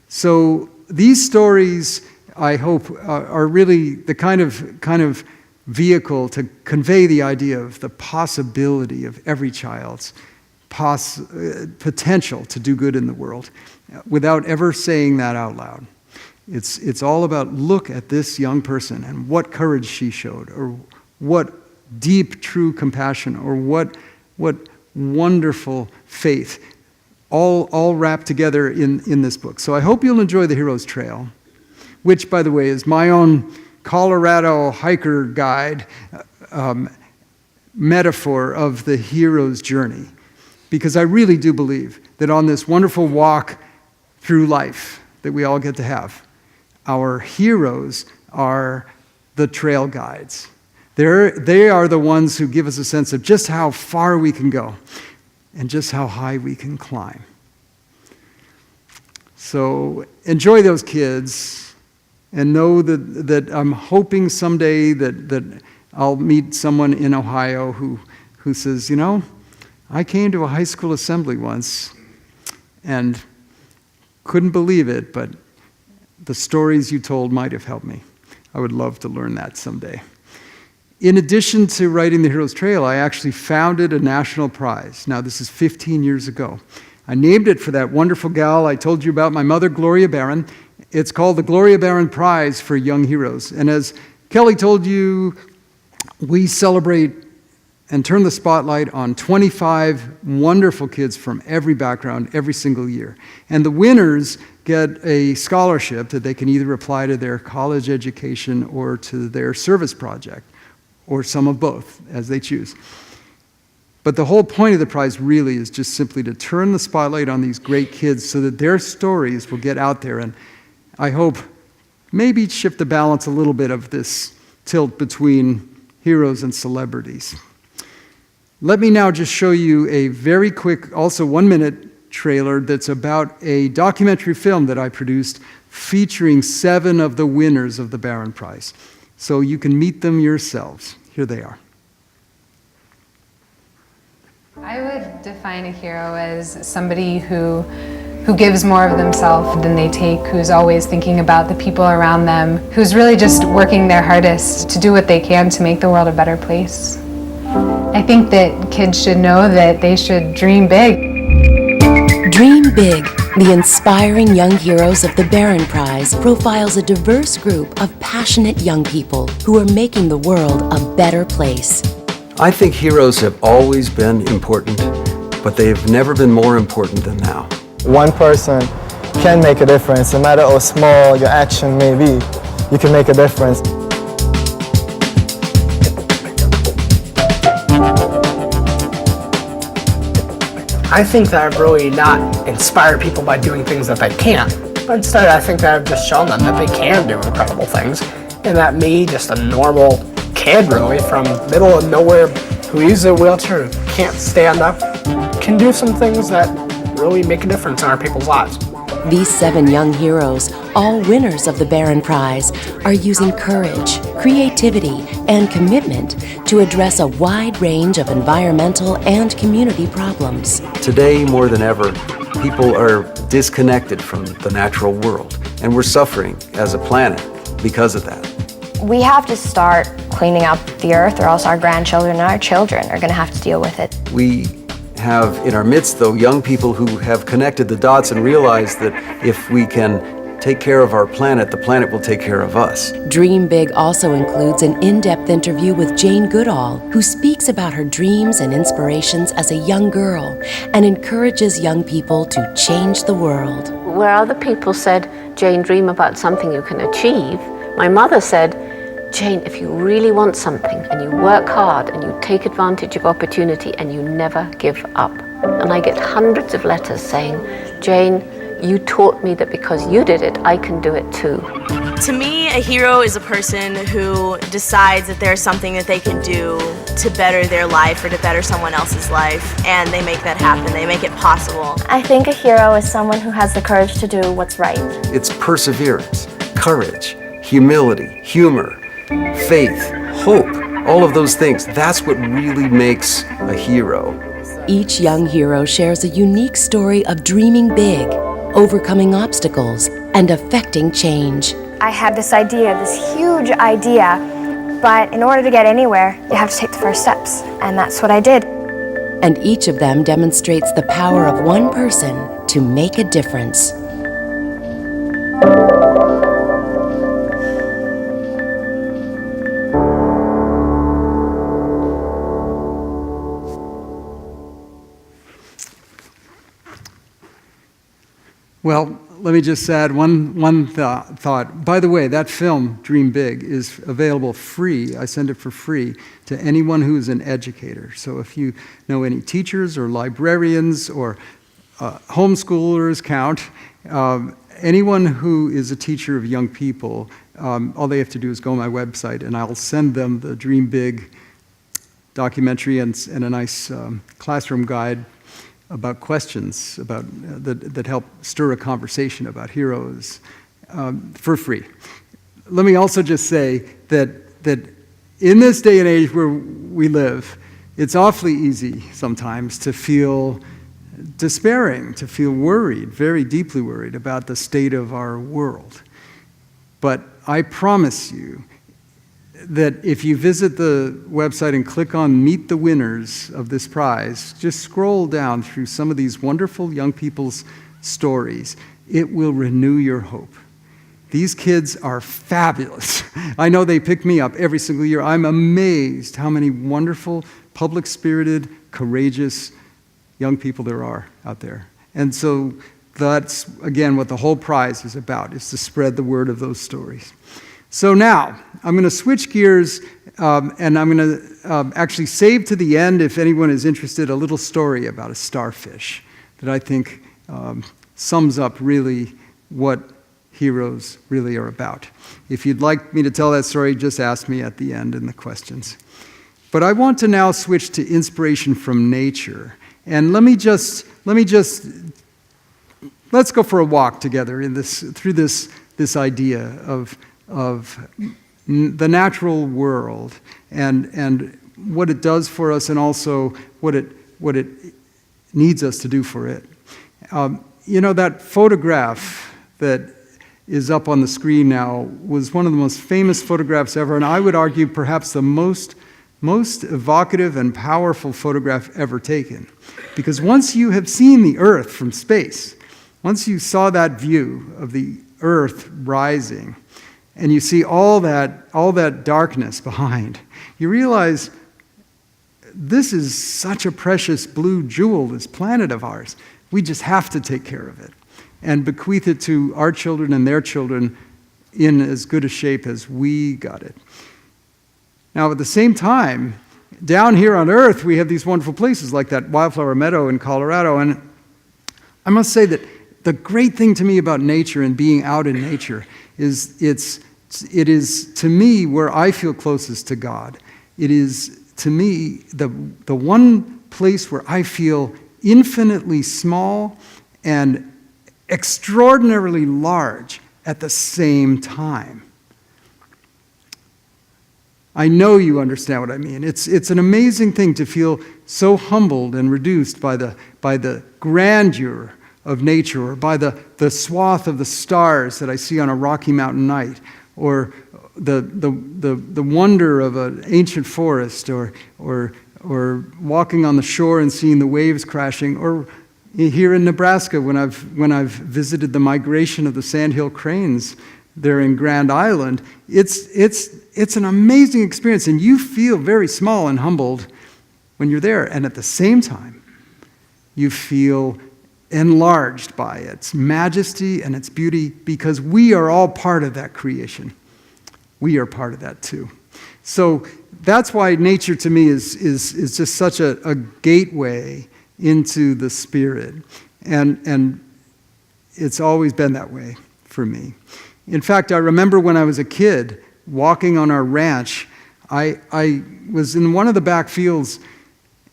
So these stories, I hope, are really the kind of vehicle to convey the idea of the possibility of every child's potential to do good in the world, without ever saying that out loud. It's all about, look at this young person and what courage she showed, or what deep, true compassion, or what wonderful faith, all wrapped together in this book. So I hope you'll enjoy The Hero's Trail, which, by the way, is my own Colorado hiker guide metaphor of the hero's journey. Because I really do believe that on this wonderful walk through life that we all get to have, our heroes are the trail guides. They are the ones who give us a sense of just how far we can go and just how high we can climb. So enjoy those kids, and know that I'm hoping someday that I'll meet someone in Ohio who says, you know, I came to a high school assembly once and couldn't believe it, but the stories you told might have helped me. I would love to learn that someday. In addition to writing The Hero's Trail, I actually founded a national prize. Now, this is 15 years ago. I named it for that wonderful gal I told you about, my mother, Gloria Barron. It's called the Gloria Barron Prize for Young Heroes. And as Kelly told you, we celebrate and turn the spotlight on 25 wonderful kids from every background every single year. And the winners get a scholarship that they can either apply to their college education or to their service project, or some of both, as they choose. But the whole point of the prize really is just simply to turn the spotlight on these great kids so that their stories will get out there, and I hope maybe shift the balance a little bit of this tilt between heroes and celebrities. Let me now just show you a very quick, also 1-minute trailer that's about a documentary film that I produced featuring 7 of the winners of the Barron Prize. So you can meet them yourselves. Here they are. I would define a hero as somebody who gives more of themselves than they take, who's always thinking about the people around them, who's really just working their hardest to do what they can to make the world a better place. I think that kids should know that they should dream big. Dream Big, the inspiring young heroes of the Barron Prize, profiles a diverse group of passionate young people who are making the world a better place. I think heroes have always been important, but they have never been more important than now. One person can make a difference. No matter how small your action may be, you can make a difference. I think that I've really not inspired people by doing things that they can't, but instead I think that I've just shown them that they can do incredible things, and that me, just a normal kid really from middle of nowhere who uses a wheelchair, can't stand up, can do some things that really make a difference in our people's lives. These 7 young heroes, all winners of the Barron Prize, are using courage, creativity, and commitment to address a wide range of environmental and community problems. Today, more than ever, people are disconnected from the natural world, and we're suffering as a planet because of that. We have to start cleaning up the earth, or else our grandchildren and our children are going to have to deal with it. We have in our midst, though, young people who have connected the dots and realized that if we can take care of our planet, the planet will take care of us. Dream Big also includes an in-depth interview with Jane Goodall, who speaks about her dreams and inspirations as a young girl and encourages young people to change the world. Where other people said, Jane, dream about something you can achieve, my mother said, Jane, if you really want something and you work hard and you take advantage of opportunity and you never give up. And I get hundreds of letters saying, Jane, you taught me that because you did it, I can do it too. To me, a hero is a person who decides that there's something that they can do to better their life or to better someone else's life, and they make that happen. They make it possible. I think a hero is someone who has the courage to do what's right. It's perseverance, courage, humility, humor, faith, hope, all of those things. That's what really makes a hero. Each young hero shares a unique story of dreaming big, overcoming obstacles, and affecting change. I had this idea, this huge idea, but in order to get anywhere, you have to take the first steps, and that's what I did. And each of them demonstrates the power of one person to make a difference. Well, let me just add one thought. By the way, that film, Dream Big, is available free. I send it for free to anyone who is an educator. So if you know any teachers or librarians or homeschoolers count, anyone who is a teacher of young people, all they have to do is go on my website and I'll send them the Dream Big documentary and a nice classroom guide about questions that help stir a conversation about heroes for free. Let me also just say that in this day and age where we live, it's awfully easy sometimes to feel despairing, to feel worried, very deeply worried about the state of our world. But I promise you that if you visit the website and click on Meet the Winners of this prize, just scroll down through some of these wonderful young people's stories. It will renew your hope. These kids are fabulous. I know they pick me up every single year. I'm amazed how many wonderful, public-spirited, courageous young people there are out there. And so that's, again, what the whole prize is about, is to spread the word of those stories. So now, I'm going to switch gears, and I'm going to actually save to the end, if anyone is interested, a little story about a starfish that I think sums up really what heroes really are about. If you'd like me to tell that story, just ask me at the end in the questions. But I want to now switch to inspiration from nature. And let's go for a walk together through this idea of the natural world and what it does for us, and also what it needs us to do for it. That photograph that is up on the screen now was one of the most famous photographs ever, and I would argue perhaps the most evocative and powerful photograph ever taken. Because once you have seen the Earth from space, once you saw that view of the Earth rising, and you see all that darkness behind, you realize this is such a precious blue jewel, this planet of ours. We just have to take care of it and bequeath it to our children and their children in as good a shape as we got it. Now, at the same time, down here on Earth, we have these wonderful places like that wildflower meadow in Colorado. And I must say that the great thing to me about nature and being out in nature is it is to me where I feel closest to God. It is to me the one place where I feel infinitely small and extraordinarily large at the same time. I know you understand what I mean. It's an amazing thing to feel so humbled and reduced by the grandeur of nature, or by the swath of the stars that I see on a Rocky Mountain night, or the wonder of an ancient forest, or walking on the shore and seeing the waves crashing, or here in Nebraska when I've visited the migration of the sandhill cranes there in Grand Island. It's an amazing experience, and you feel very small and humbled when you're there, and at the same time you feel enlarged by its majesty and its beauty, because we are all part of that creation. We are part of that too. So that's why nature to me is just such a gateway into the Spirit. And it's always been that way for me. In fact, I remember when I was a kid walking on our ranch, I was in one of the back fields,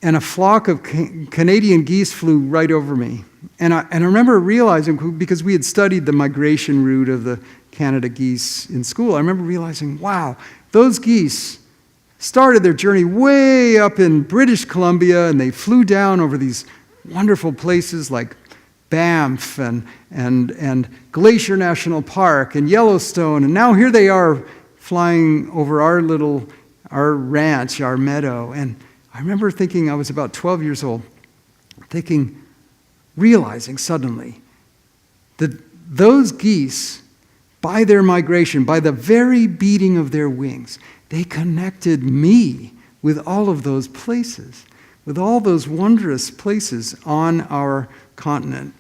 and a flock of Canadian geese flew right over me. And I remember realizing, because we had studied the migration route of the Canada geese in school, I remember realizing, wow, Those geese started their journey way up in British Columbia, and they flew down over these wonderful places like Banff and Glacier National Park and Yellowstone, and now here they are flying over our ranch, our meadow. And I remember thinking, I was about 12 years old, realizing suddenly that those geese, by their migration, by the very beating of their wings, they connected me with all of those places, with all those wondrous places on our continent.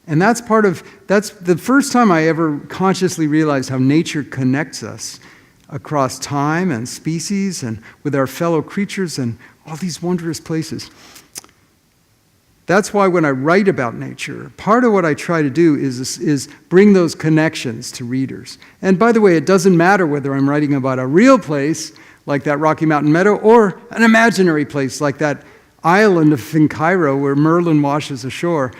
And that's the first time I ever consciously realized how nature connects us across time and species and with our fellow creatures and all these wondrous places. That's why when I write about nature, part of what I try to do is bring those connections to readers. And by the way, it doesn't matter whether I'm writing about a real place like that Rocky Mountain meadow or an imaginary place like that island in Cairo where Merlin washes ashore,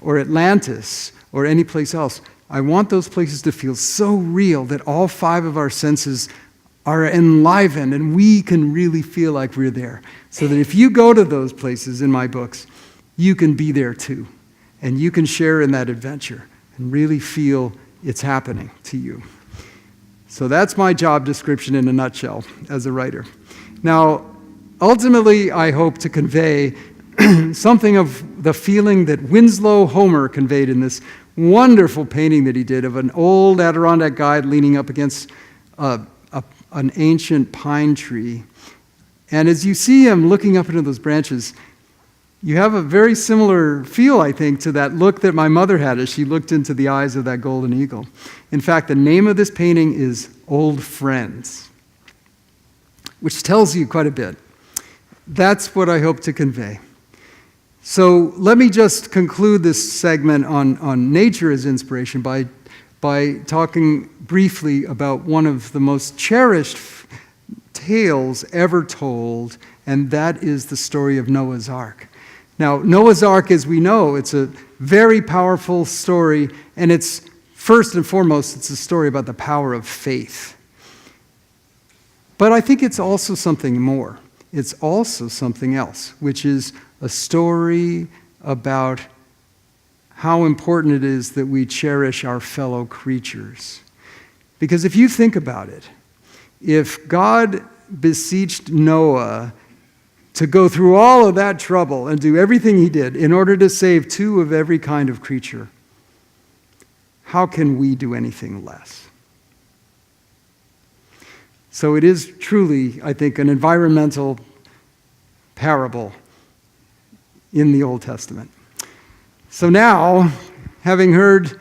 or Atlantis, or any place else. I want those places to feel so real that all 5 of our senses are enlivened and we can really feel like we're there. So that if you go to those places in my books, you can be there too. And you can share in that adventure and really feel it's happening to you. So that's my job description in a nutshell as a writer. Now, ultimately, I hope to convey something of the feeling that Winslow Homer conveyed in this wonderful painting that he did of an old Adirondack guide leaning up against an ancient pine tree. And as you see him looking up into those branches, you have a very similar feel, I think, to that look that my mother had as she looked into the eyes of that golden eagle. In fact, the name of this painting is Old Friends, which tells you quite a bit. That's what I hope to convey. So let me just conclude this segment on nature as inspiration by talking briefly about one of the most cherished tales ever told, and that is the story of Noah's Ark. Now, Noah's Ark, as we know, it's a very powerful story, and it's first and foremost, it's a story about the power of faith. But I think it's also something more. It's also something else, which is a story about how important it is that we cherish our fellow creatures. Because if you think about it, if God beseeched Noah to go through all of that trouble and do everything he did in order to save 2 of every kind of creature, how can we do anything less? So it is truly, I think, an environmental parable in the Old Testament. So now, having heard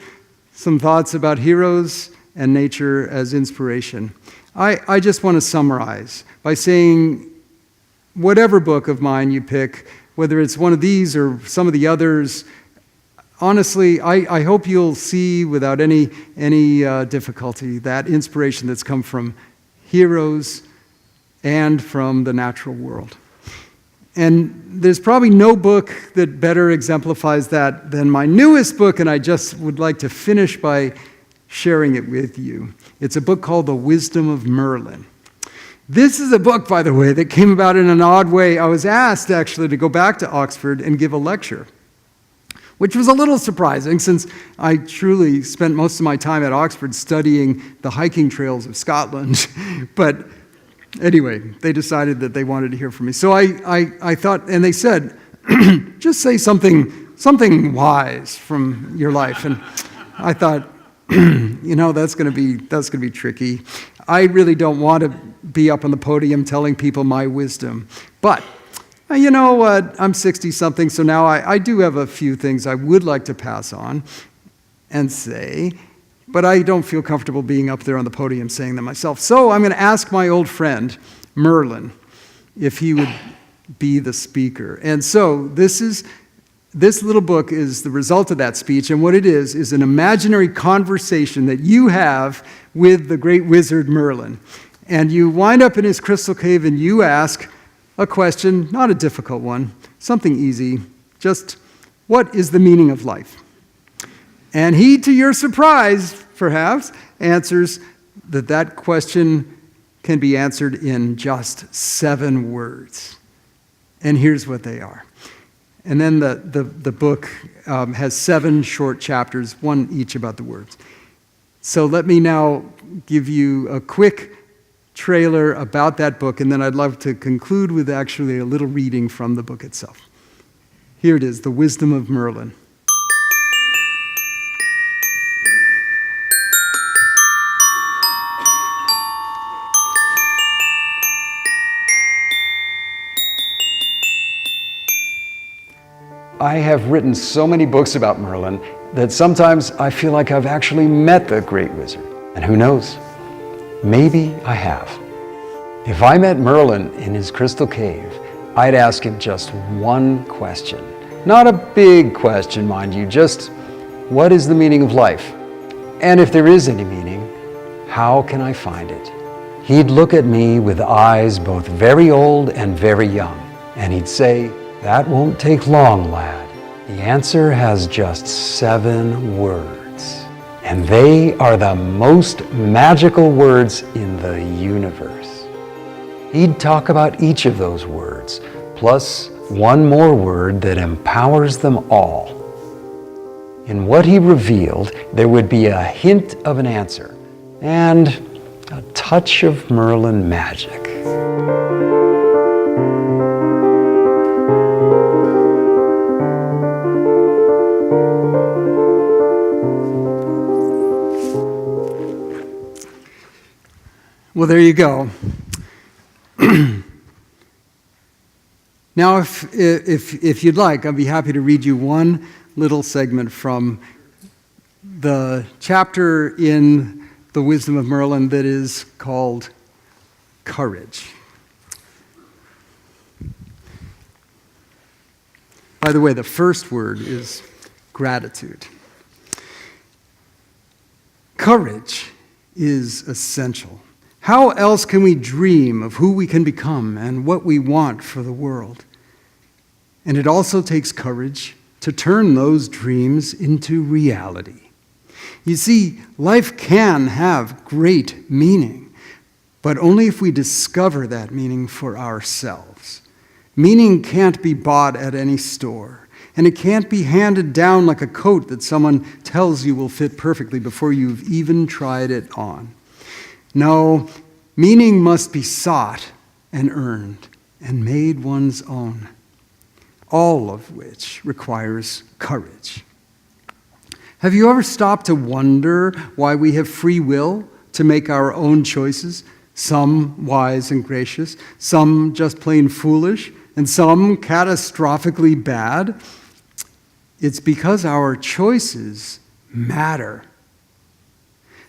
some thoughts about heroes and nature as inspiration, I just want to summarize by saying whatever book of mine you pick, whether it's one of these or some of the others, honestly, I hope you'll see without any difficulty that inspiration that's come from heroes and from the natural world. And there's probably no book that better exemplifies that than my newest book, and I just would like to finish by sharing it with you. It's a book called The Wisdom of Merlin. This is a book, by the way, that came about in an odd way. I was asked, actually, to go back to Oxford and give a lecture, which was a little surprising since I truly spent most of my time at Oxford studying the hiking trails of Scotland. But anyway, they decided that they wanted to hear from me. So I thought, and they said, just say something wise from your life. And I thought, that's going to be tricky. I really don't want to be up on the podium telling people my wisdom. But you know what? I'm 60-something, so now I do have a few things I would like to pass on and say, but I don't feel comfortable being up there on the podium saying them myself. So I'm going to ask my old friend, Merlin, if he would be the speaker. And so this little book is the result of that speech, and what it is an imaginary conversation that you have with the great wizard Merlin. And you wind up in his crystal cave and you ask a question, not a difficult one, something easy, just what is the meaning of life? And he, to your surprise, perhaps, answers that question can be answered in just 7 words. And here's what they are. And then the book has 7 short chapters, one each about the words. So let me now give you a quick trailer about that book, and then I'd love to conclude with actually a little reading from the book itself. Here it is, The Wisdom of Merlin. I have written so many books about Merlin that sometimes I feel like I've actually met the great wizard. And who knows, maybe I have. If I met Merlin in his crystal cave, I'd ask him just one question. Not a big question, mind you, just what is the meaning of life? And if there is any meaning, how can I find it? He'd look at me with eyes both very old and very young, and he'd say, "That won't take long, lad. The answer has just 7 words. And they are the most magical words in the universe." He'd talk about each of those words, plus one more word that empowers them all. In what he revealed, there would be a hint of an answer and a touch of Merlin magic. Well, there you go. Now, if you'd like, I'd be happy to read you one little segment from the chapter in The Wisdom of Merlin that is called Courage. By the way, the first word is gratitude. Courage is essential. How else can we dream of who we can become and what we want for the world? And it also takes courage to turn those dreams into reality. You see, life can have great meaning, but only if we discover that meaning for ourselves. Meaning can't be bought at any store, and it can't be handed down like a coat that someone tells you will fit perfectly before you've even tried it on. No, meaning must be sought and earned and made one's own, all of which requires courage. Have you ever stopped to wonder why we have free will to make our own choices, some wise and gracious, some just plain foolish, and some catastrophically bad? It's because our choices matter.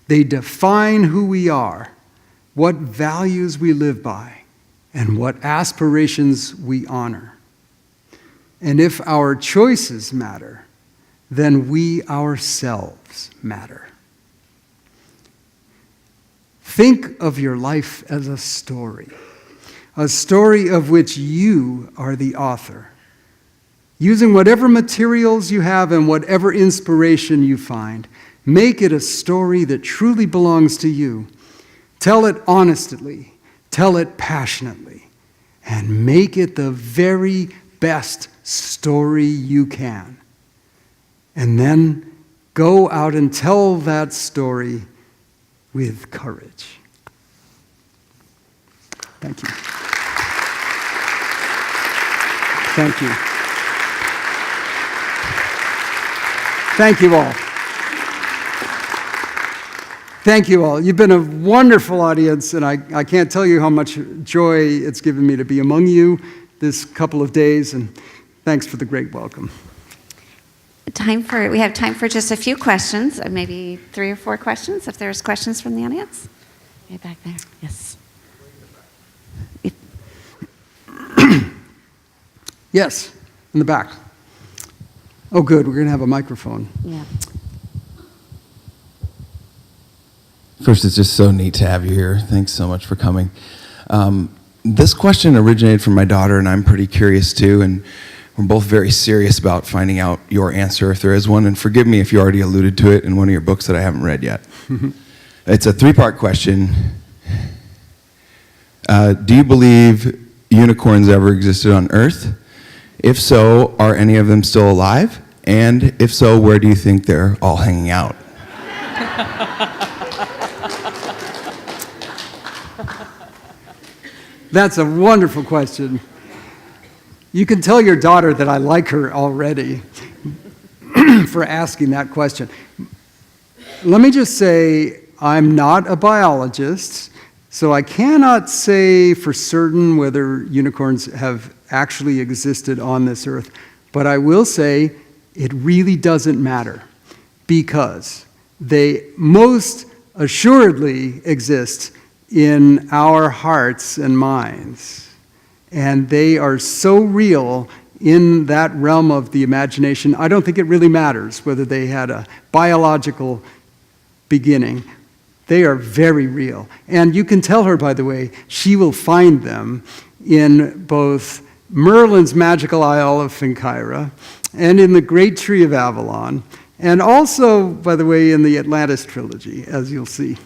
They define who we are, what values we live by, and what aspirations we honor. And if our choices matter, then we ourselves matter. Think of your life as a story of which you are the author. Using whatever materials you have and whatever inspiration you find, make it a story that truly belongs to you. Tell it honestly, tell it passionately, and make it the very best story you can. And then go out and tell that story with courage. Thank you. Thank you. Thank you all. Thank you all. You've been a wonderful audience, and I can't tell you how much joy it's given me to be among you this couple of days, and thanks for the great welcome. We have time for just a few questions, maybe 3 or 4 questions, if there's questions from the audience. Right back there, yes. Yes, in the back. Oh, good, we're going to have a microphone. Yeah. First, it's just so neat to have you here. Thanks so much for coming. This question originated from my daughter, and I'm pretty curious too, and we're both very serious about finding out your answer, if there is one, and forgive me if you already alluded to it in one of your books that I haven't read yet. It's a 3-part question. Do you believe unicorns ever existed on Earth? If so, are any of them still alive? And if so, where do you think they're all hanging out? That's a wonderful question. You can tell your daughter that I like her already for asking that question. Let me just say, I'm not a biologist, so I cannot say for certain whether unicorns have actually existed on this earth. But I will say it really doesn't matter, because they most assuredly exist in our hearts and minds. And they are so real in that realm of the imagination, I don't think it really matters whether they had a biological beginning. They are very real. And you can tell her, by the way, she will find them in both Merlin's magical Isle of Finkyra and in the Great Tree of Avalon, and also, by the way, in the Atlantis Trilogy, as you'll see.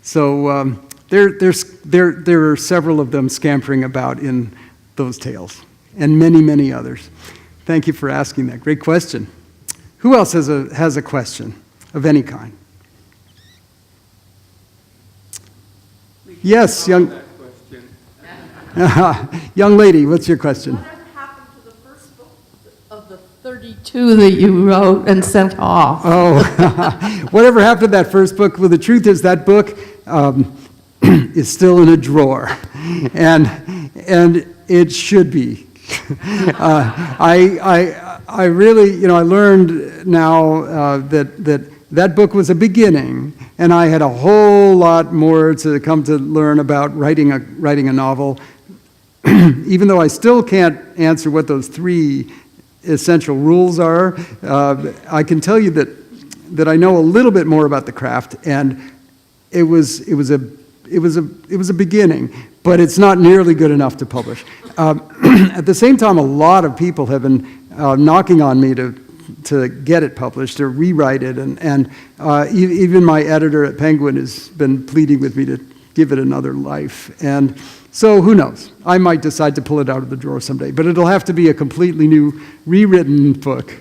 So there are several of them scampering about in those tales, and many, many others. Thank you for asking that. Great question. Who else has a question of any kind? Yes, young lady, what's your question? Whatever happened to the first book of the 32 that you wrote and sent off? Oh, whatever happened to that first book? Well, the truth is that book is still in a drawer, and it should be. I really, I learned now that book was a beginning, and I had a whole lot more to come to learn about writing a novel. Even though I still can't answer what those 3 essential rules are, I can tell you that I know a little bit more about the craft, and it was a beginning, but it's not nearly good enough to publish. At the same time, a lot of people have been knocking on me to get it published or rewrite it, and even my editor at Penguin has been pleading with me to give it another life. And so who knows? I might decide to pull it out of the drawer someday, but it'll have to be a completely new, rewritten book.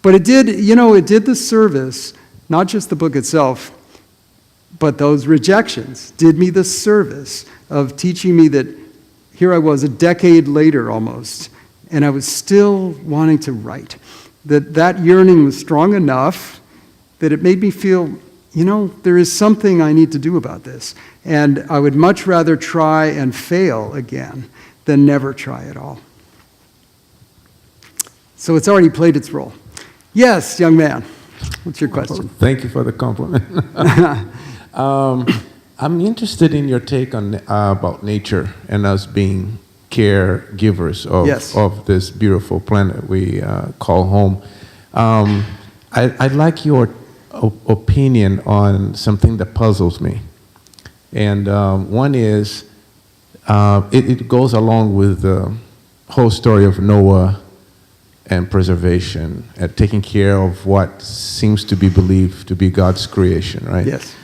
But it did the service, not just the book itself, but those rejections did me the service of teaching me that here I was a decade later almost, and I was still wanting to write. That yearning was strong enough that it made me feel, there is something I need to do about this. And I would much rather try and fail again than never try at all. So it's already played its role. Yes, young man, what's your question? Thank you for the compliment. I'm interested in your take on about nature and us being caregivers of this beautiful planet we call home. I'd like your opinion on something that puzzles me. And one is, it goes along with the whole story of Noah and preservation and taking care of what seems to be believed to be God's creation, right? Yes.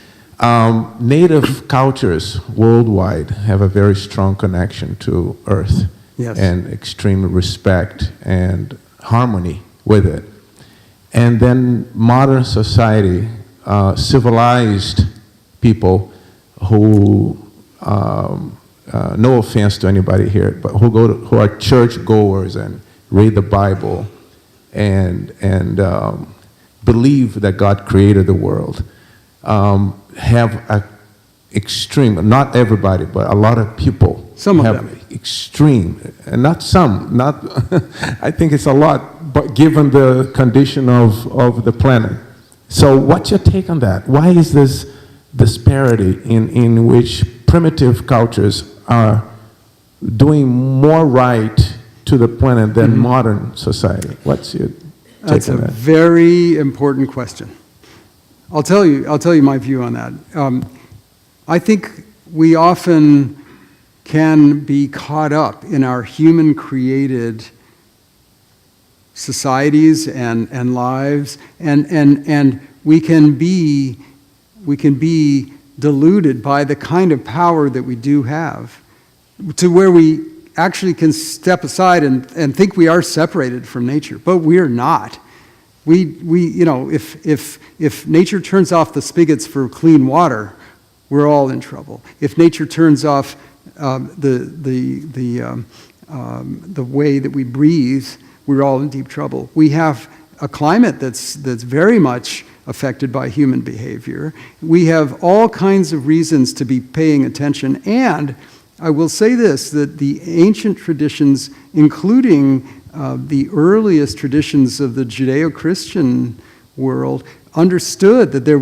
Native cultures worldwide have a very strong connection to Earth, yes, and extreme respect and harmony with it. And then modern society, civilized people who, no offense to anybody here, but who are church goers and read the Bible and believe that God created the world, have a extreme, not everybody, but a lot of people have extreme, and not some, I think it's a lot, but given the condition of the planet. So what's your take on that? Why is this disparity in which primitive cultures are doing more right to the planet than modern society? What's your take on that? That's a very important question. I'll tell you my view on that. I think we often can be caught up in our human-created societies and lives, and we can be deluded by the kind of power that we do have to where we actually can step aside and think we are separated from nature, but we're not. If nature turns off the spigots for clean water, we're all in trouble. If nature turns off the way that we breathe, we're all in deep trouble. We have a climate that's very much affected by human behavior. We have all kinds of reasons to be paying attention. And I will say this, that the ancient traditions, including the earliest traditions of the Judeo-Christian world, understood that there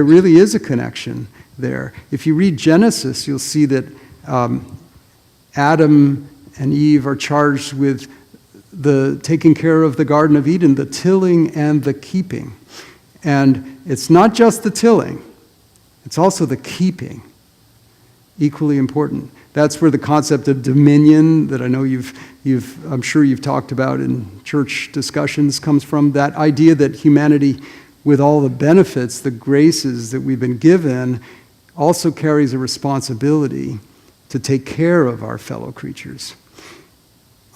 really is a connection there. If you read Genesis, you'll see that Adam and Eve are charged with the taking care of the Garden of Eden, the tilling and the keeping. And it's not just the tilling, it's also the keeping, equally important. That's where the concept of dominion that I know I'm sure you've talked about in church discussions comes from. That idea that humanity, with all the benefits, the graces that we've been given, also carries a responsibility to take care of our fellow creatures.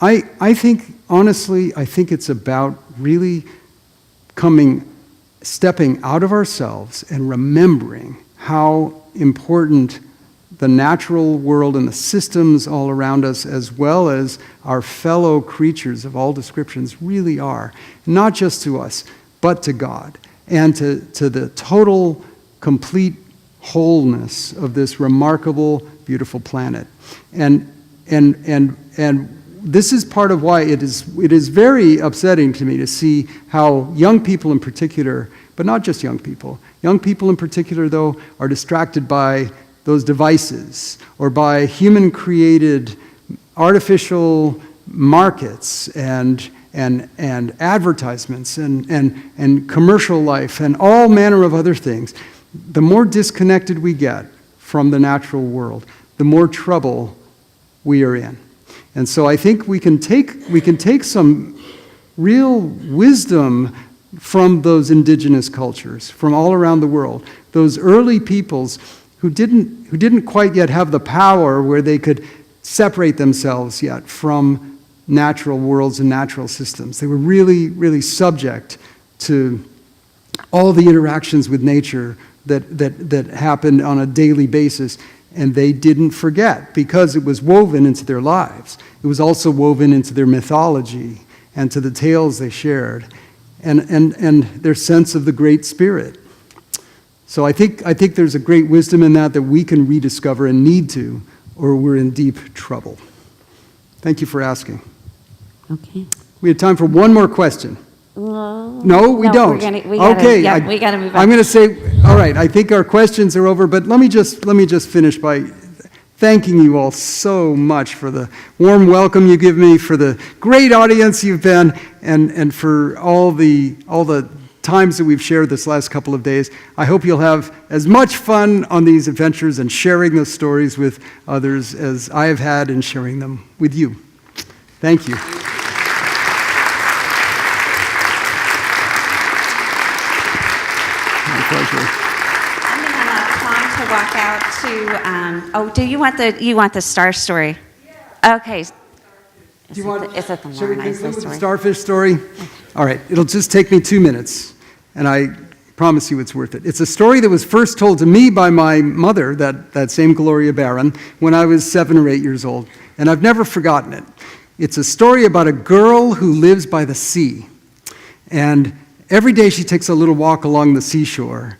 I think, honestly, it's about really stepping out of ourselves and remembering how important the natural world and the systems all around us, as well as our fellow creatures of all descriptions, really are. Not just to us, but to God, and to the total, complete wholeness of this remarkable, beautiful planet. And this is part of why it is very upsetting to me to see how young people in particular, but not just young people in particular, though, are distracted by those devices or by human-created artificial markets and advertisements and commercial life and all manner of other things. The more disconnected we get from the natural world, the more trouble we are in. And so I think we can take some real wisdom from those indigenous cultures from all around the world, those early peoples who didn't quite yet have the power where they could separate themselves yet from natural worlds and natural systems. They were really, really subject to all the interactions with nature that happened on a daily basis. And they didn't forget because it was woven into their lives. It was also woven into their mythology and to the tales they shared and their sense of the Great Spirit. So I think there's a great wisdom in that we can rediscover and need to, or we're in deep trouble. Thank you for asking. Okay. We have time for one more question. No, we don't. We gotta move on. I'm going to say, all right, I think our questions are over, but let me just finish by thanking you all so much for the warm welcome you give me, for the great audience you've been, and for all the times that we've shared this last couple of days. I hope you'll have as much fun on these adventures and sharing those stories with others as I have had in sharing them with you. Thank you. Pleasure. I'm going to allow Tom to walk out to. Do you want the star story? Yeah. Okay. Is it the Lauren Isley story? Starfish story? All right. It'll just take me 2 minutes, and I promise you it's worth it. It's a story that was first told to me by my mother, that same Gloria Barron, when I was 7 or 8 years old, and I've never forgotten it. It's a story about a girl who lives by the sea, and every day she takes a little walk along the seashore.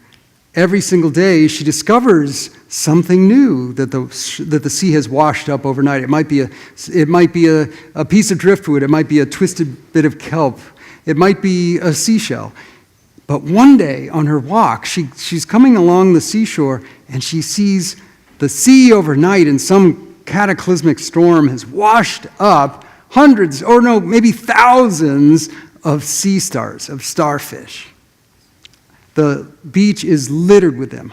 Every single day she discovers something new that the sea has washed up overnight. It might be a piece of driftwood. It might be a twisted bit of kelp. It might be a seashell. But one day on her walk, she's coming along the seashore and she sees the sea overnight in some cataclysmic storm has washed up hundreds, or no, maybe thousands of sea stars, of starfish. The beach is littered with them,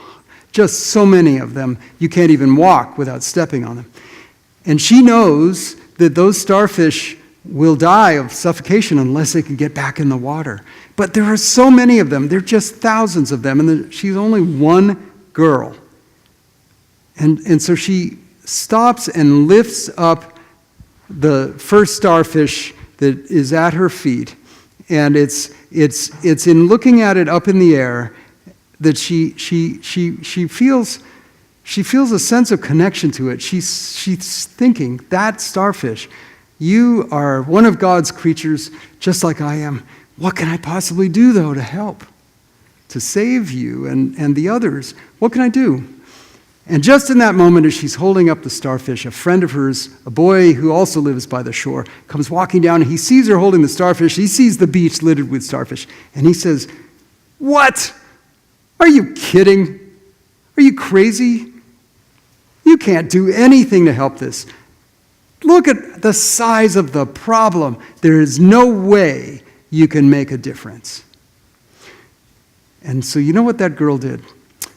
just so many of them, you can't even walk without stepping on them. And she knows that those starfish will die of suffocation unless they can get back in the water. But there are so many of them, there are just thousands of them, and she's only one girl. And so she stops and lifts up the first starfish that is at her feet. And it's in looking at it up in the air that she feels a sense of connection to it. She's thinking, that starfish, you are one of God's creatures just like I am. What can I possibly do, though, to help, to save you and the others? What can I do? And just in that moment, as she's holding up the starfish, a friend of hers, a boy who also lives by the shore, comes walking down, and he sees her holding the starfish. He sees the beach littered with starfish, and he says, "What? Are you kidding? Are you crazy? You can't do anything to help this. Look at the size of the problem. There is no way you can make a difference." And so you know what that girl did?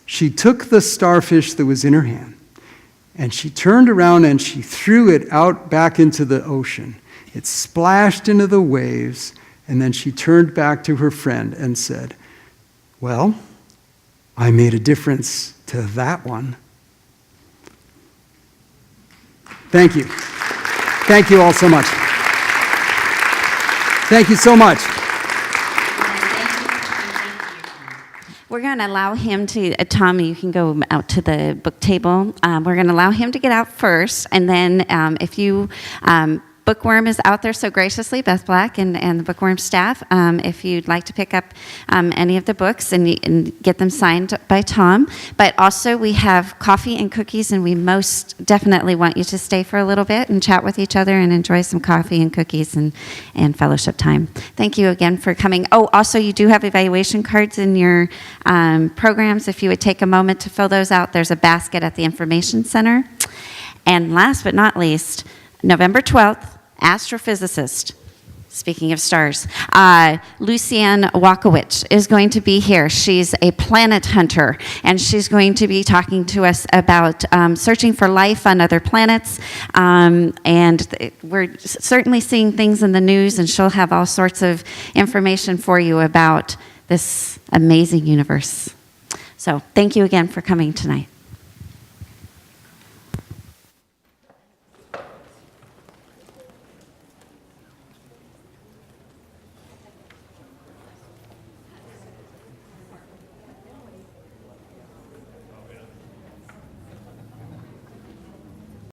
She took the starfish that was in her hand, and she turned around and she threw it out back into the ocean. It splashed into the waves, and then she turned back to her friend and said, "Well, I made a difference to that one." Thank you. Thank you all so much. Thank you so much. We're going to allow him to, Tom, you can go out to the book table. We're going to allow him to get out first, and then if you, Bookworm is out there so graciously, Beth Black and the Bookworm staff, if you'd like to pick up any of the books and get them signed by Tom. But also we have coffee and cookies, and we most definitely want you to stay for a little bit and chat with each other and enjoy some coffee and cookies and fellowship time. Thank you again for coming. Oh, also you do have evaluation cards in your programs. If you would take a moment to fill those out, there's a basket at the Information Center. And last but not least, November 12th, astrophysicist, speaking of stars, Lucianne Wakowicz is going to be here. She's a planet hunter, and she's going to be talking to us about searching for life on other planets. And we're certainly seeing things in the news, and she'll have all sorts of information for you about this amazing universe. So thank you again for coming tonight.